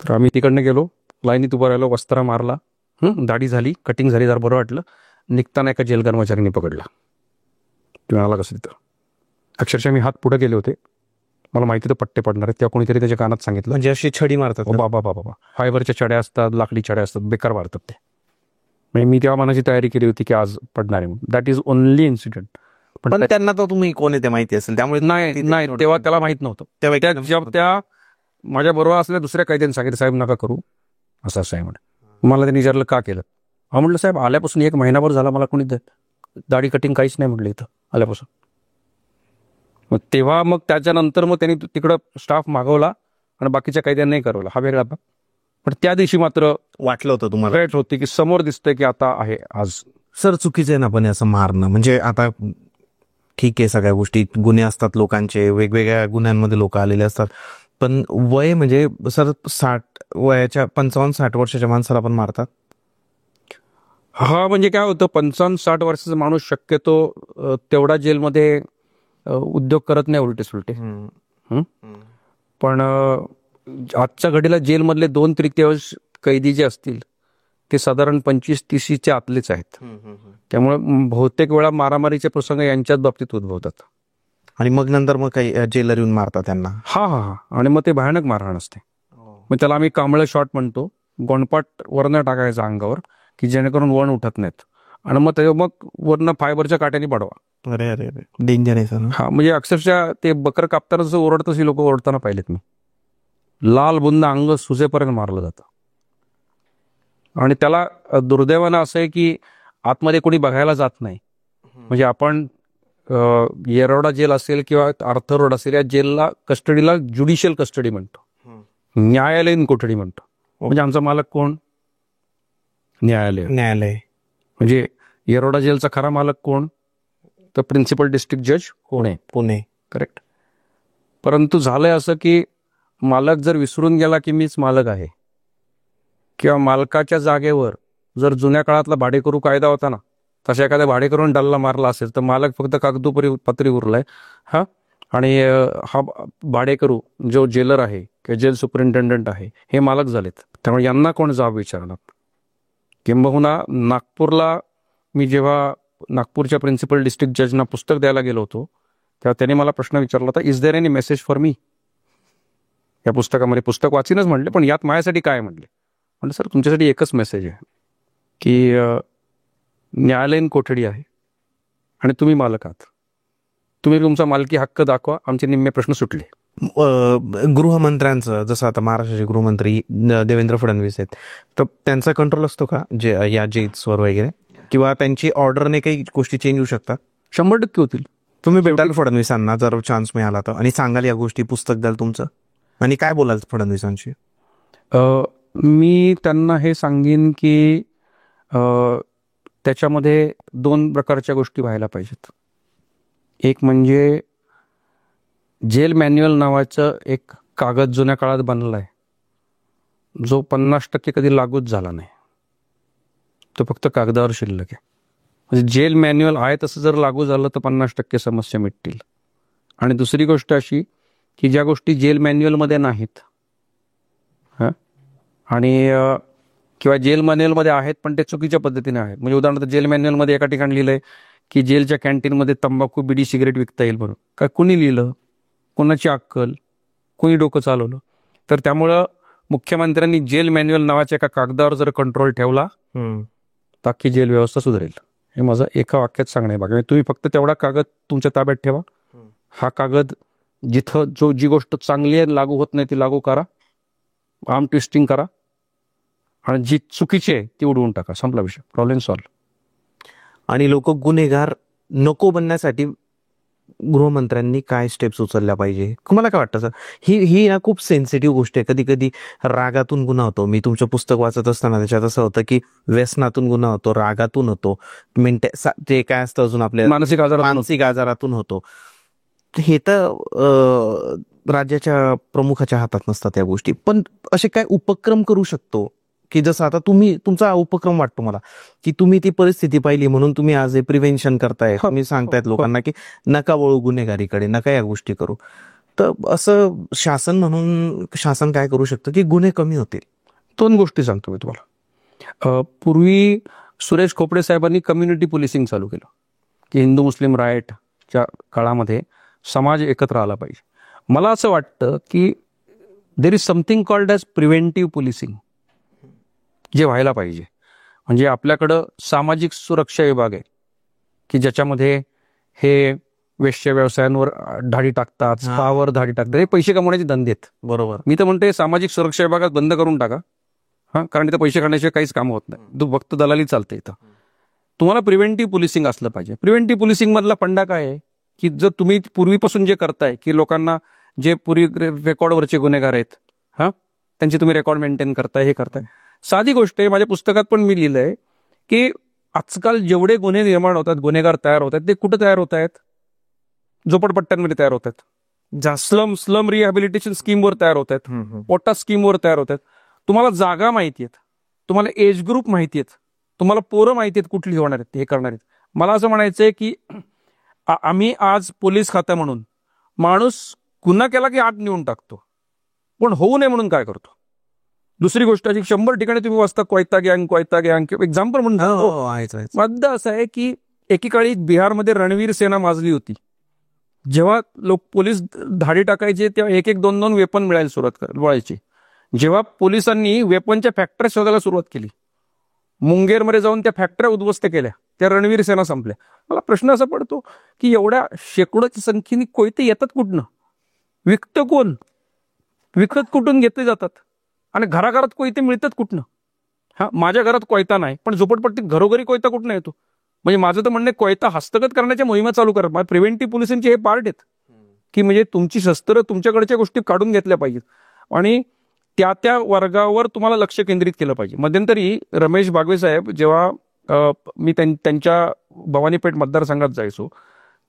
तर आम्ही तिकडनं गेलो, लाईनीत उभं राहिलो, वस्तारा मारला, दाढी झाली, कटिंग झाली, जरा बरं वाटलं. निघताना एका जेल कर्मचाऱ्यांनी पकडला. तुम्ही आला कसं तिथं, अक्षरशः मी हात पुढे गेले होते, मला माहिती तर पट्टे पडणार आहेत, तेव्हा कोणीतरी त्याच्या कानात सांगितलं. म्हणजे अशी छडी मारतात? बाबा, फायबरच्या छड्या असतात, लाकडी छड्या असतात, बेकार मारतात ते. म्हणजे मी तेव्हा मनाची तयारी केली होती की आज पडणार आहे. That is only incident. पण त्यांना तर तुम्ही कोण आहे ते माहिती असेल, त्यामुळे नाही तेव्हा त्याला माहित नव्हतं. त्या माझ्या बरोबर असलेल्या दुसऱ्या कैद्यांनी सांगितलं, साहेब नका करू, असं आहे म्हणे. मला त्यांनी विचारलं का केलं. म्हटलं साहेब आल्यापासून 1 महिनाभर झाला मला कोणी दाढी कटिंग काहीच नाही म्हटलं इथं आल्यापासून. मग त्याच्यानंतर मग त्यांनी तिकडं स्टाफ मागवला आणि बाकीच्या कैद्यांना नाही करवला, हा वेगळा भाग. पण त्या दिवशी मात्र वाटलं होतं तुम्हाला, वाईट होती की समोर दिसतंय की आता आहे आज. सर चुकीचं आहे ना पण असं मारणं. म्हणजे आता ठीक आहे, सगळ्या गोष्टी, गुन्हे असतात लोकांचे, वेगवेगळ्या गुन्ह्यांमध्ये लोक आलेले असतात, पण वय म्हणजे सर 55-60 वर्षाच्या माणसाला पण मारतात. हा, म्हणजे काय होतं, 55-60 वर्षाचा माणूस शक्यतो तेवढा जेलमध्ये उद्योग करत नाही उलटे सुलटे. पण आजच्या घडीला जेलमधले 2/3 कैदी जे असतील ते साधारण 25-30च्या आतलेच आहेत. त्यामुळे बहुतेक वेळा मारामारीचे प्रसंग यांच्याच बाबतीत उद्भवतात. आणि मग नंतर मग काही जेलर येऊन मारतात त्यांना. हा, आणि मग ते भयानक मारहाण असते. मग त्याला आम्ही कांबळे शॉट म्हणतो. गोंडपाट वरनं टाकायचा अंगावर की जेणेकरून वण उठत नाहीत, आणि मग वरनं फायबरच्या काट्याने पडवा. अरे अरे अरे, डेंजर आहे सर. हा म्हणजे अक्षरशः ते बकर कापताना जसं ओरडत तशी लोक ओरडताना पाहिलेत मी. लाल बुंद अंग सुजेपर्यंत मारलं जातं. आणि त्याला दुर्दैवानं असं आहे की आतमध्ये कोणी बघायला जात नाही. म्हणजे आपण येरवडा जेल असेल किंवा आर्थर रोड असेल, या जेलला कस्टडीला ज्युडिशियल कस्टडी म्हणतो, न्यायालयीन कोठडी म्हणतो. म्हणजे आमचा मालक कोण? न्यायालय. म्हणजे येरवडा जेलचा खरा मालक कोण? तर प्रिन्सिपल डिस्ट्रिक्ट जज पुणे. करेक्ट. परंतु झालंय असं की मालक जर विसरून गेला की मीच मालक आहे, किंवा मालकाच्या जागेवर जर जुन्या काळातला भाडेकरू कायदा होता ना, तशा एखाद्या भाडेकरून डल्ला मारला असेल तर मालक फक्त कागदोपत्री उरलाय. हा, आणि हा भाडेकरू जो जेलर आहे किंवा जेल सुपरिंटेंडंट आहे हे मालक झालेत. त्यामुळे यांना कोण जाब विचारणार? किंबहुना नागपूरला मी जेव्हा नागपूरच्या प्रिन्सिपल डिस्ट्रिक्ट जजना पुस्तक द्यायला गेलो होतो, तेव्हा त्यांनी मला प्रश्न विचारला होता, is there any message for me? या पुस्तकामध्ये पुस्तक वाचीनच म्हटले, पण यात माझ्यासाठी काय म्हटले? म्हणजे सर तुमच्यासाठी एकच मेसेज आहे की न्यायालयीन कोठडी आहे आणि तुम्ही मालक आहात. तुम्ही तुमचा मालकी हक्क दाखवा, आमचे निम्मे प्रश्न सुटले. गृहमंत्र्यांचं जसं आता महाराष्ट्राचे गृहमंत्री देवेंद्र फडणवीस आहेत, तर त्यांचा कंट्रोल असतो का जे या जेट्सवर वगैरे, किंवा त्यांची ऑर्डरने काही गोष्टी चेंज होऊ शकतात? 100% होतील. तुम्ही भेटाल फडणवीसांना जर चान्स मिळाला तर, आणि सांगाल या गोष्टी, पुस्तक द्याल तुमचं, आणि काय बोलाल फडणवीसांशी? मी त्यांना हे सांगेन की त्याच्यामध्ये 2 प्रकारच्या गोष्टी व्हायला पाहिजेत. एक म्हणजे जेल मॅन्युअल नावाचं एक कागद जुन्या काळात बनलाय, जो 50% कधी लागूच झाला नाही, तो फक्त कागदावर शिल्लक आहे. म्हणजे जेल मॅन्युअल आहे तसं जर लागू झालं तर 50% समस्या मिटतील. आणि दुसरी गोष्ट अशी की ज्या गोष्टी जेल मॅन्युअलमध्ये नाहीत, हां, आणि किंवा जेल मॅन्युअलमध्ये आहेत पण ते चुकीच्या पद्धतीने आहेत. म्हणजे उदाहरणार्थ जेल मॅन्युअलमध्ये एका ठिकाणी लिहिलंय की जेलच्या कॅन्टीनमध्ये तंबाखू, बिडी, सिगरेट विकता येईल म्हणून. काय कुणी लिहिलं? कोणाची अक्कल? कुणी डोकं चालवलं? तर त्यामुळं मुख्यमंत्र्यांनी जेल मॅन्युअल नावाच्या एका कागदावर जर कंट्रोल ठेवला तर अख्खी जेल व्यवस्था सुधारेल. हे माझं एका वाक्यात सांगणं आहे. बाकी तुम्ही फक्त तेवढा कागद तुमच्या ताब्यात ठेवा. हा कागद जिथं जी गोष्ट चांगली आहे लागू होत नाही ती लागू करा, आर्म ट्विस्टिंग करा, आणि जी चुकीची आहे ती उडवून टाका. संपला विषय, प्रॉब्लेम सॉल्व्ह. आणि लोक गुन्हेगार नको बनण्यासाठी गृहमंत्र्यांनी काय स्टेप्स उचलल्या पाहिजे? तुम्हाला काय वाटतं सर? ही ना खूप सेन्सिटिव्ह गोष्ट आहे. कधी कधी रागातून गुन्हा होतो. मी तुमचं पुस्तक वाचत असताना त्याच्यात असं होतं की व्यसनातून गुन्हा होतो, रागातून होतो, ते काय असतं अजून आपल्या मानसिक आजारातून होतो. हे तर राज्याच्या प्रमुखाच्या हातात नसतात या गोष्टी. पण असे काय उपक्रम करू शकतो की जसं आता तुमचा उपक्रम वाटतो मला की तुम्ही ती परिस्थिती पाहिली म्हणून तुम्ही आज हे प्रिव्हेन्शन करताय, तुम्ही सांगतायत लोकांना की नका वळू गुन्हेगारीकडे, नका या गोष्टी करू. तर असं शासन काय करू शकतं की गुन्हे कमी होतील? 2 गोष्टी सांगतो मी तुम्हाला. पूर्वी सुरेश खोपडे साहेबांनी कम्युनिटी पोलिसिंग चालू केलं की हिंदू मुस्लिम रायटच्या काळामध्ये समाज एकत्र आला पाहिजे. मला असं वाटतं की there is something called as preventive policing जे व्हायला पाहिजे. म्हणजे आपल्याकडं सामाजिक सुरक्षा विभाग आहे की ज्याच्यामध्ये हे वेश्या व्यवसायांवर धाडी टाकतात, स्पावर धाडी टाकतात, हे पैसे कमवण्याचे धंदे आहेत. बरोबर. मी तर म्हणते सामाजिक सुरक्षा विभागात बंद करून टाका. हां, कारण इथं पैसे खाण्याशिवाय काहीच काम होत नाही. फक्त दलाली चालते इथं. तुम्हाला प्रिव्हेंटिव्ह पोलिसिंग असलं पाहिजे. प्रिव्हेंटिव्ह पोलिसिंग मधला फंडा काय आहे की जर तुम्ही पूर्वीपासून जे करताय की लोकांना जे पूर्वी रेकॉर्डवरचे गुन्हेगार आहेत, हां, त्यांचे तुम्ही रेकॉर्ड मेंटेन करताय, हे करताय. साधी गोष्ट आहे, माझ्या पुस्तकात पण मी लिहिलंय की आजकाल जेवढे गुन्हे निर्माण होतात, गुन्हेगार तयार होत आहेत, ते कुठं तयार होत आहेत? झोपडपट्ट्यांमध्ये तयार होत आहेत, स्लम रिहॅबिलिटेशन स्कीमवर तयार होत आहेत, पोटा स्कीमवर तयार होत आहेत. तुम्हाला जागा माहिती आहेत, तुम्हाला एज ग्रुप माहिती आहेत, तुम्हाला पोरं माहिती आहेत कुठली होणार आहेत, हे करणार आहेत. मला असं म्हणायचंय की आम्ही आज पोलीस खातं म्हणून माणूस गुन्हा केला की आत नेऊन टाकतो, पण होऊ नये म्हणून काय करतो? दुसरी गोष्ट अशी 100 ठिकाणी तुम्ही वाचता कोयता गँग एक्झाम्पल म्हणून. मुद्दा असा आहे की एकेकाळी बिहारमध्ये रणवीर सेना माजली होती. जेव्हा पोलीस धाडी टाकायचे तेव्हा 1-1, 2-2 वेपन मिळायला सुरुवात व्हायची. जेव्हा पोलिसांनी वेपनच्या फॅक्टऱ्या शोधायला सुरुवात केली, मुंगेरमध्ये जाऊन त्या फॅक्टऱ्या उद्ध्वस्त केल्या, त्या रणवीर सेना संपल्या. मला प्रश्न असा पडतो की एवढ्या शेकडोच्या संख्येने कोयते येतात कुठनं, विकतं कोण, विकत कुठून घेतले जातात, आणि घराघरात कोयते मिळतात कुठनं. हा, माझ्या घरात कोयता नाही, पण झोपडपट्टीत घरोघरी कोयता कुठनं येतो. म्हणजे माझं तर म्हणणं कोयता हस्तगत करण्याच्या मोहिमा चालू करा. प्रिव्हेंटिव्ह पोलिसांचे हे पार्ट आहेत की म्हणजे तुमची शस्त्र तुमच्याकडच्या गोष्टी काढून घेतल्या पाहिजेत आणि त्या त्या वर्गावर तुम्हाला लक्ष केंद्रित केलं पाहिजे. मध्यंतरी रमेश बागवे साहेब जेव्हा मी त्यांच्या भवानीपेठ मतदारसंघात जायचो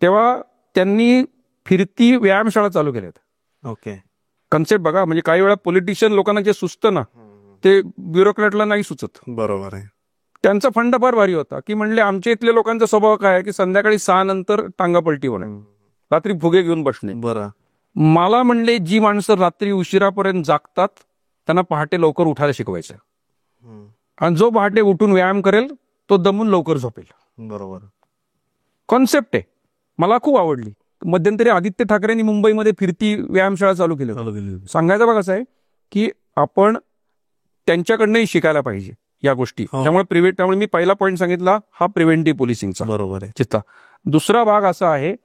तेव्हा त्यांनी फिरती व्यायामशाळा चालू केल्यात. ओके, कन्सेप्ट बघा, म्हणजे काही वेळा पॉलिटिशियन लोकांना जे सुचतं ना ते ब्युरोक्रॅटला नाही सुचत. बरोबर आहे. त्यांचा फंड फार भारी होता की म्हणले आमच्या इथल्या लोकांचा स्वभाव काय आहे की संध्याकाळी 6 नंतर टांगापलटी होणे, रात्री फुगे घेऊन बसणे. बरं, मला म्हणले जी माणसं रात्री उशिरापर्यंत जागतात त्यांना पहाटे लवकर उठायला शिकवायचं, आणि जो पहाटे उठून व्यायाम करेल तो दमून लवकर झोपेल. बरोबर कॉन्सेप्ट आहे, मला खूप आवडली. मध्यंतरी आदित्य ठाकरेंनी मुंबईमध्ये फिरती व्यायामशाळा चालू केली होती. सांगायचं बघा कसं आहे की आपण त्यांच्याकडनंही शिकायला पाहिजे या गोष्टी. त्यामुळे मी पहिला पॉईंट सांगितला हा प्रिव्हेंटिव्ह पोलिसिंगचा. बरोबर आहे. चित्ता. दुसरा भाग असा आहे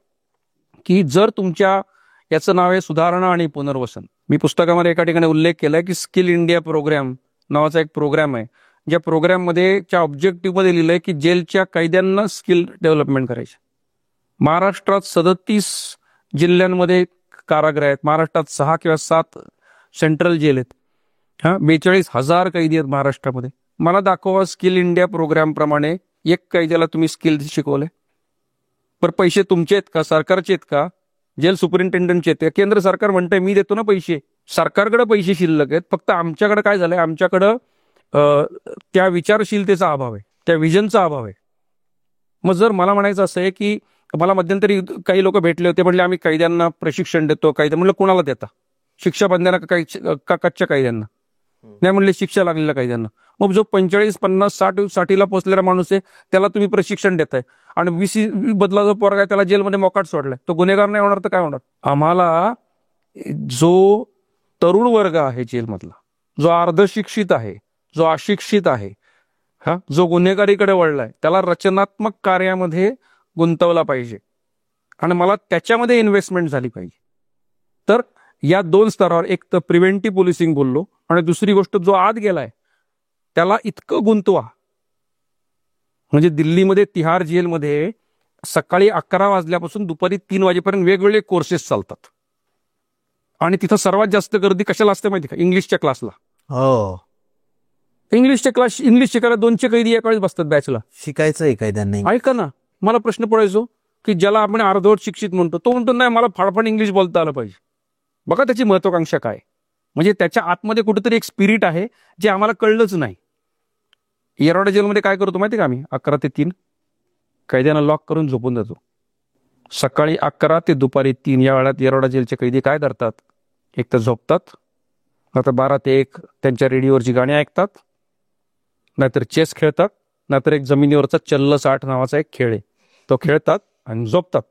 की जर तुमच्या, याचं नाव आहे सुधारणा आणि पुनर्वसन. मी पुस्तकामध्ये एका ठिकाणी उल्लेख केलाय की स्किल इंडिया प्रोग्राम नावाचा एक प्रोग्राम आहे, ज्या प्रोग्राममध्ये ऑब्जेक्टिव्ह मध्ये लिहिलंय की जेलच्या कैद्यांना स्किल डेव्हलपमेंट करायचे. महाराष्ट्रात 37 जिल्ह्यांमध्ये कारागृह आहेत. महाराष्ट्रात 6 किंवा 7 सेंट्रल जेल आहेत. 42,000 कैदी आहेत महाराष्ट्रामध्ये. मला दाखवा स्किल इंडिया प्रोग्राम प्रमाणे एक कैद्याला तुम्ही स्किल शिकवले. पर पैसे तुमचे आहेत का, सरकारचे आहेत का, जेल सुपरिंटेंडंटचे आहेत? केंद्र सरकार म्हणतंय मी देतो ना पैसे, सरकारकडे पैसे शिल्लक आहेत, फक्त आमच्याकडे काय झालंय, आमच्याकडं त्या विचारशीलतेचा अभाव आहे, त्या विजनचा अभाव आहे. मग जर मला म्हणायचं असं आहे की मला मध्यंतरी काही लोक भेटले होते, म्हणले आम्ही कैद्यांना प्रशिक्षण देतो. म्हणलं कोणाला देता, शिक्षा बंद्यांना का कच्च्या कैद्यांना? नाही म्हणले शिक्षा लागलेल्या कैद्यांना. मग जो 45, 50, 60ला पोहोचलेला माणूस आहे त्याला तुम्ही प्रशिक्षण देताय, आणि 20 बदला जो पोरगा आहे त्याला जेलमध्ये मोकाट सोडलाय, तो गुन्हेगार नाही होणार तर काय होणार? आम्हाला जो तरुण वर्ग आहे जेलमधला, जो अर्धशिक्षित आहे, जो अशिक्षित आहे, जो गुन्हेगारीकडे वळलाय, त्याला रचनात्मक कार्यामध्ये गुंतवला पाहिजे आणि मला त्याच्यामध्ये इन्व्हेस्टमेंट झाली पाहिजे. तर या 2 स्तरावर, एक तर प्रिव्हेंटिव्ह पोलिसिंग बोललो, आणि दुसरी गोष्ट जो आत गेलाय त्याला इतकं गुंतवा. म्हणजे दिल्लीमध्ये तिहार जेलमध्ये सकाळी 11 वाजल्यापासून दुपारी 3 वाजेपर्यंत वेगवेगळे कोर्सेस चालतात, आणि तिथं सर्वात जास्त गर्दी कशाला असते माहिती का? इंग्लिशच्या क्लासला. हो, इंग्लिश शिकायला 200 कैदी एका वेळेस बसतात बॅचला. शिकायचंय कैद्यांना. ऐका ना, मला प्रश्न पडायचो की ज्याला आपण अर्धवट शिक्षित म्हणतो तो म्हणतो नाही मला फाडफाड इंग्लिश बोलता आलं पाहिजे. बघा त्याची महत्वाकांक्षा काय. म्हणजे त्याच्या आतमध्ये कुठेतरी एक स्पिरिट आहे जे आम्हाला कळलंच नाही. येरवडा जेलमध्ये काय करतो माहिती का आम्ही? 11 ते 3 कैद्यांना लॉक करून झोपून देतो. सकाळी 11 ते दुपारी 3 या वेळात येरवडा जेलचे कैदी काय करतात? एक तर झोपतात, नाहीतर 12 ते 1 त्यांच्या रेडिओवरची गाणी ऐकतात, नाहीतर चेस खेळतात, नाहीतर एक जमिनीवरचा चल्ल 60 नावाचा एक खेळ आहे तो खेळतात आणि झोपतात.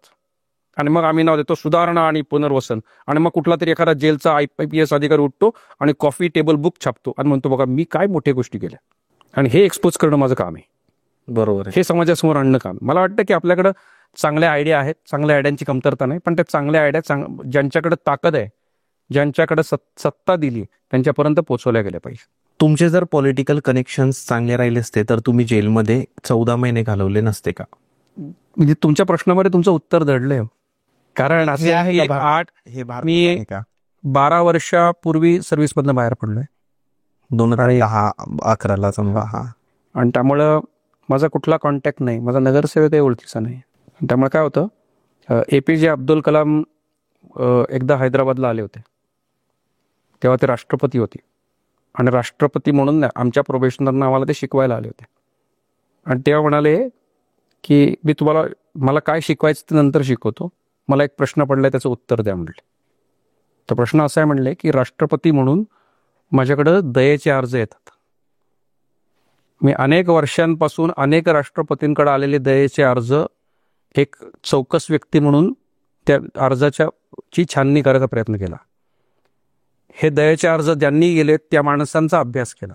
आणि मग आम्ही नाव देतो सुधारणा आणि पुनर्वसन. आणि मग कुठला तरी एखादा जेलचा IPS अधिकारी उठतो आणि कॉफी टेबल बुक छापतो आणि म्हणतो बघा मी काय मोठ्या गोष्टी केल्या. आणि हे एक्सपोज करणं माझं काम आहे. बरोबर आहे. हे समाजासमोर आणणं काम. मला वाटतं की आपल्याकडं चांगल्या आयडिया आहेत, चांगल्या आयडियांची कमतरता नाही, पण त्या चांगल्या आयडिया ज्यांच्याकडे ताकद आहे, ज्यांच्याकडे सत्ता दिली त्यांच्यापर्यंत पोहोचवल्या गेल्या पाहिजे. तुमचे जर पॉलिटिकल कनेक्शन्स चांगले राहिले असते तर तुम्ही जेलमध्ये 14 महिने घालवले नसते का? म्हणजे तुमच्या प्रश्नामध्ये तुमचं उत्तर दडलंय. कारण असे आहे मी 12 वर्षापूर्वी सर्व्हिसमधनं बाहेर पडलोय 2010-11ला समजा. आणि त्यामुळं माझा कुठला कॉन्टॅक्ट नाही, माझा नगरसेवकही ओळखीचा नाही. त्यामुळे काय होतं, APJ अब्दुल कलाम एकदा हैदराबादला आले होते, तेव्हा ते राष्ट्रपती होते, आणि राष्ट्रपती म्हणून आमच्या प्रोबेशनरनं आम्हाला ते शिकवायला आले होते. आणि तेव्हा म्हणाले की मी मला काय शिकवायचं ते नंतर शिकवतो, मला एक प्रश्न पडलाय त्याचं उत्तर द्या म्हणले. तो प्रश्न असा आहे म्हणले की राष्ट्रपती म्हणून माझ्याकडं दयेचे अर्ज येतात. मी अनेक वर्षांपासून अनेक राष्ट्रपतींकडे आलेले दयेचे अर्ज एक चौकस व्यक्ती म्हणून त्या अर्जाची छाननी करायचा प्रयत्न केला. हे दयेचे अर्ज ज्यांनी गेले त्या माणसांचा अभ्यास केला,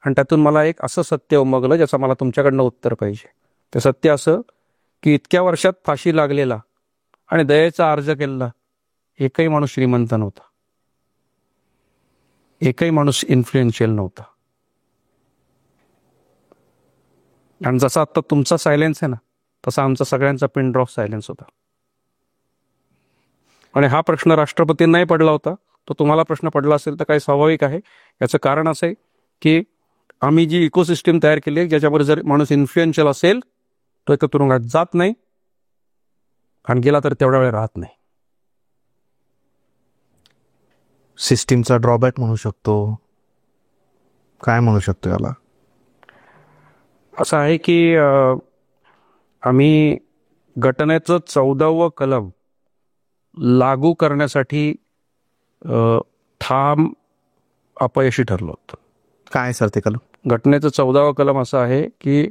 आणि त्यातून मला एक असं सत्य उमगलं ज्याचं मला तुमच्याकडनं उत्तर पाहिजे. ते सत्य असं की इतक्या वर्षात फाशी लागलेला आणि दयेचा अर्ज केलेला एकही माणूस श्रीमंत नव्हता, एकही माणूस इन्फ्लुएन्शियल नव्हता. आणि जसा आता तुमचा सायलेन्स आहे ना, तसा आमचा सगळ्यांचा पिन ड्रॉप सायलेन्स होता. आणि हा प्रश्न राष्ट्रपतींनाही पडला होता, तो तुम्हाला प्रश्न पडला असेल तर काही स्वाभाविक आहे. याचं कारण असं आहे की आम्ही जी इकोसिस्टीम तयार केली आहे, ज्याच्यामध्ये जर माणूस इन्फ्लुएन्शियल असेल तो एका तुरुंगात जात नाही आणि गेला तर तेवढ्या वेळ राहत नाही. सिस्टीमचा ड्रॉबॅक म्हणू शकतो, काय म्हणू शकतो याला? असं आहे की आम्ही घटनेचं 14वं कलम लागू करण्यासाठी ठाम अपयशी ठरलो होतो. काय सर ते कलम? घटनेचं 14वं कलम असं आहे की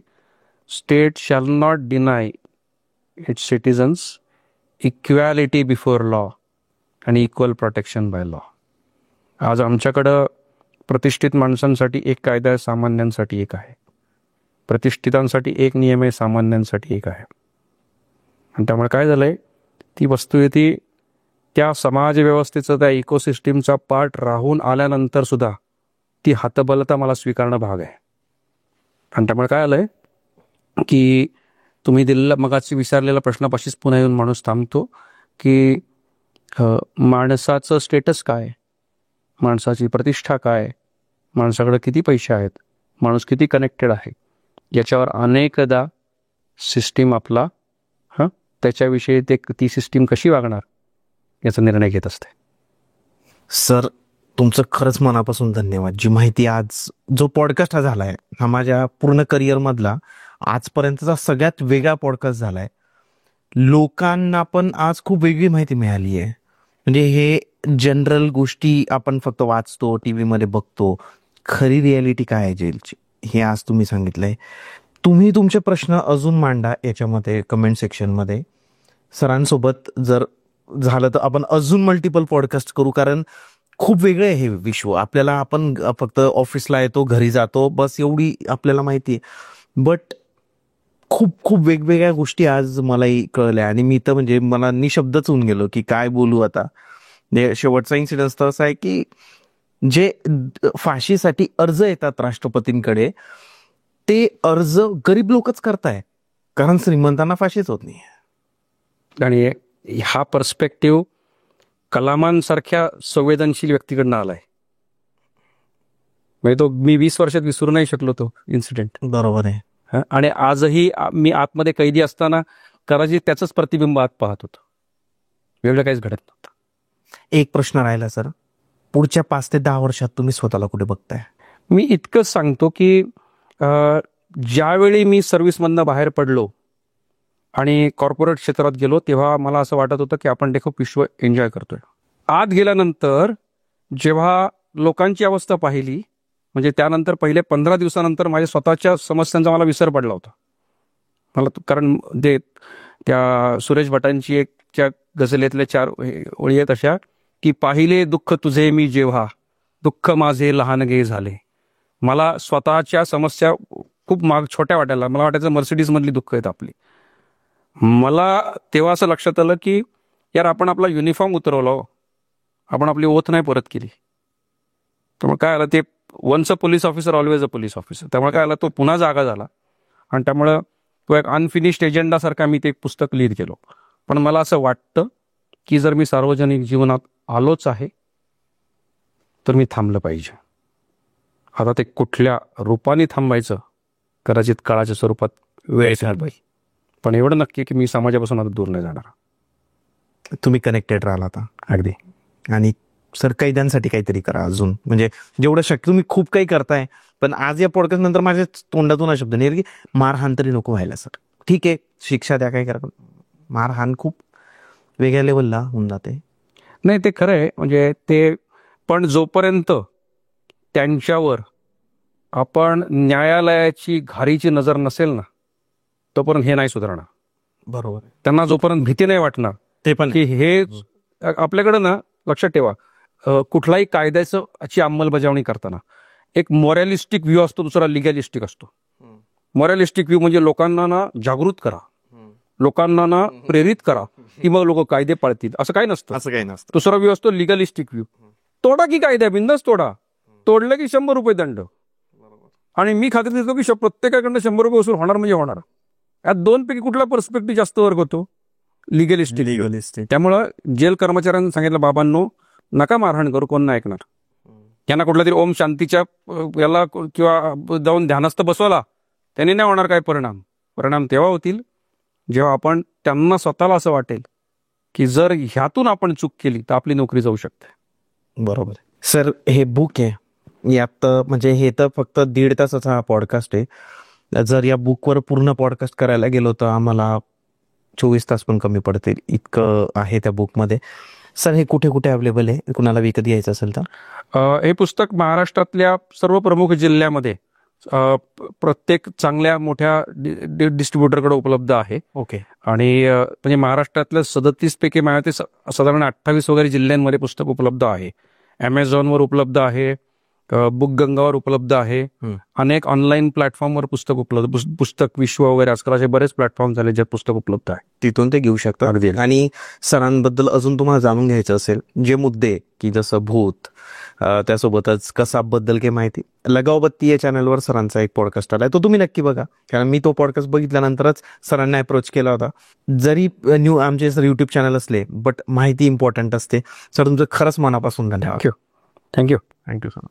state shall not deny it's citizens equality before law आणि इक्वल प्रोटेक्शन बाय लॉ. आज आमच्याकडं प्रतिष्ठित माणसांसाठी एक कायदा आहे, सामान्यांसाठी एक आहे. प्रतिष्ठितांसाठी एक नियम आहे, सामान्यांसाठी एक आहे. आणि त्यामुळे काय झालंय, ती वस्तू आहे ती त्या समाज व्यवस्थेचं, त्या इकोसिस्टीमचा पार्ट राहून आल्यानंतर सुद्धा ती हतबलता मला स्वीकारणं भाग आहे. आणि त्यामुळे काय आलंय की तुम्ही दिलेला मगाशी विचारलेला प्रश्नापाशीच पुन्हा येऊन माणूस थांबतो की माणसाचं स्टेटस काय, माणसाची प्रतिष्ठा काय, माणसाकडे किती पैसे आहेत, माणूस किती कनेक्टेड आहे, याच्यावर अनेकदा सिस्टीम आपला त्याच्याविषयी ती सिस्टीम कशी वागणार याचा निर्णय घेत असते. सर तुमचं खरंच मनापासून धन्यवाद. जी माहिती आज जो पॉडकास्ट हा झालाय, हा माझ्या पूर्ण करिअरमधला आजपर्यंतचा सगळ्यात वेगळा पॉडकास्ट झालाय. लोकांना पण आज खूप वेगळी माहिती मिळाली आहे. म्हणजे हे जनरल गोष्टी आपण फक्त वाचतो, टीव्हीमध्ये बघतो, खरी रियालिटी काय आहे जेलची हे आज तुम्ही सांगितलंय. तुम्ही तुमचे प्रश्न अजून मांडा याच्यामध्ये कमेंट सेक्शनमध्ये. सरांसोबत जर झालं तर आपण अजून मल्टिपल पॉडकास्ट करू, कारण खूप वेगळं आहे हे विश्व. आपल्याला आपण फक्त ऑफिसला येतो, घरी जातो, बस एवढी आपल्याला माहिती आहे. बट खूप खूप वेगवेगळ्या गोष्टी आज मलाही कळल्या आणि मी तर म्हणजे मला निशब्दच होऊन गेलो की काय बोलू आता. शेवटचा इन्सिडन्स तर असा आहे की जे फाशीसाठी अर्ज येतात राष्ट्रपतींकडे, ते अर्ज गरीब लोकच करताय, कारण श्रीमंतांना फाशीच होत नाही. आणि हा पर्स्पेक्टिव्ह कलामांसारख्या संवेदनशील व्यक्तीकडनं आलाय. म्हणजे तो मी 20 वर्षात विसरू नाही शकलो तो इन्सिडेंट. बरोबर आहे. आणि आजही मी आतमध्ये कैदी असताना कदाचित त्याचंच प्रतिबिंब आत पाहत होतो. वेगळं काहीच घडत नव्हतं. एक प्रश्न राहिला सर, पुढच्या 5 ते 10 वर्षात तुम्ही स्वतःला कुठे बघताय? मी इतकंच सांगतो की ज्यावेळी मी सर्व्हिसमधनं बाहेर पडलो आणि कॉर्पोरेट क्षेत्रात गेलो, तेव्हा मला असं वाटत होतं की आपण ते खूप विश्व एन्जॉय करतोय. आत गेल्यानंतर जेव्हा लोकांची अवस्था पाहिली, म्हणजे त्यानंतर पहिले 15 दिवसानंतर माझ्या स्वतःच्या समस्यांचा मला विसर पडला होता. मला कारण त्या सुरेश भटांची एक त्या गझलेतल्या 4 ओळी आहेत अशा की पाहिले दुःख तुझे मी जेव्हा, दुःख माझे लहानगे झाले. मला स्वतःच्या समस्या खूप छोट्या वाटायला, मला वाटायचं मर्सिडीज मधली दुःख आहेत आपली. मला तेव्हा असं लक्षात आलं की यार आपण आपला युनिफॉर्म उतरवला, आपण आपली ओथ नाही परत केली. त्यामुळे काय आलं, ते once a police officer always a police officer. त्यामुळे काय आलं, तो पुन्हा जागा झाला आणि त्यामुळं तो एक अनफिनिश्ड एजेंडासारखा मी ते एक पुस्तक लिहित गेलो. पण मला असं वाटतं की जर मी सार्वजनिक जीवनात आलोच आहे तर मी थांबलं पाहिजे. आता ते कुठल्या रूपाने थांबायचं कदाचित काळाच्या स्वरूपात वेळ येणार पाहिजे, पण एवढं नक्की की मी समाजापासून आता दूर नाही जाणार. तुम्ही कनेक्टेड राहाल आता अगदी. आणि सर कैद्यांसाठी काहीतरी करा अजून, म्हणजे जेवढं शक्य. तुम्ही खूप काही करताय, पण आज या पॉडकास्ट नंतर माझ्या तोंडातून हा शब्द नाही की मारहाण तरी नको व्हायला. सर ठीक आहे, शिक्षा द्या, काय करा, मारहाण खूप वेगळ्या लेवलला होऊन जाते. नाही, ते खरं आहे. म्हणजे ते पण जोपर्यंत त्यांच्यावर आपण न्यायालयाची घारीची नजर नसेल ना, तोपर्यंत हे नाही सुधारणार. बरोबर. त्यांना जोपर्यंत भीती नाही वाटणार ते पण की हे आपल्याकडं ना, लक्षात ठेवा, कुठलाही कायद्याची अंमलबजावणी करताना एक मॉरॅलिस्टिक व्ह्यू असतो, दुसरा लिगॅलिस्टिक असतो. मॉरलिस्टिक व्ह्यू म्हणजे लोकांना ना जागृत करा, लोकांना ना प्रेरित करा की मग लोक कायदे पाळतील, असं काही नसतं. असं काही नसतं. दुसरा व्ह्यू असतो लिगलिस्टिक व्ह्यू. तोडा की कायदा, बिंदास तोडा, तोडलं की 100 रुपये दंड. आणि मी खात्री देतो की प्रत्येकाकडनं 100 रुपये वसूल होणार म्हणजे होणार. या दोनपैकी कुठला पर्स्पेक्टिव्ह जास्त वर्क होतो? लिगलिस्टिक. त्यामुळं जेल कर्मचाऱ्यांनी सांगितलं, बाबांनो नका मारहाण करू, कोण नाही ऐकणार. त्यांना कुठला तरी ओम शांतीच्या याला किंवा जाऊन ध्यानस्थ बसवला, त्यांनी नाही होणार काय परिणाम तेव्हा होतील जेव्हा आपण त्यांना स्वतःला असं वाटेल की जर ह्यातून आपण चूक केली तर आपली नोकरी जाऊ शकते. बरोबर. सर, हे बुक आहे यात, म्हणजे हे तर फक्त 1.5 तासाचा हा पॉडकास्ट आहे. जर या बुकवर पूर्ण पॉडकास्ट करायला गेलो तर आम्हाला 24 तास पण कमी पडतील, इतकं आहे त्या बुकमध्ये. सर, हे कुठे कुठे अवेलेबल आहे, कुणाला विकत घ्यायचं असेल तर? हे पुस्तक महाराष्ट्रातल्या सर्व प्रमुख जिल्ह्यामध्ये प्रत्येक चांगल्या मोठ्या डिस्ट्रीब्युटरकडे उपलब्ध आहे. ओके. आणि म्हणजे महाराष्ट्रातल्या 37 पैकी ते साधारण 28 वगैरे जिल्ह्यांमध्ये पुस्तक उपलब्ध आहे. Amazonवर उपलब्ध आहे, बुक गंगावर उपलब्ध आहे, अनेक ऑनलाईन प्लॅटफॉर्मवर पुस्तक उपलब्ध, पुस्तक विश्व वगैरे आजकाल असे बरेच प्लॅटफॉर्म झाले ज्यात पुस्तक उपलब्ध आहे, तिथून ते घेऊ शकता. अगदी. आणि सरांबद्दल अजून तुम्हाला जाणून घ्यायचं असेल, जे मुद्दे की जसं भूत, त्यासोबतच कसाबद्दल काही माहिती, लगावबत्ती या चॅनलवर सरांचा एक पॉडकास्ट आलाय, तो तुम्ही नक्की बघा. कारण मी तो पॉडकास्ट बघितल्यानंतरच सरांना अप्रोच केला होता. जरी न्यू आमचे सर युट्यूब चॅनल असले, बट माहिती इम्पॉर्टंट असते. सर, तुमचं खरंच मनापासून धन्यवाद. थँक्यू. Thank you sir.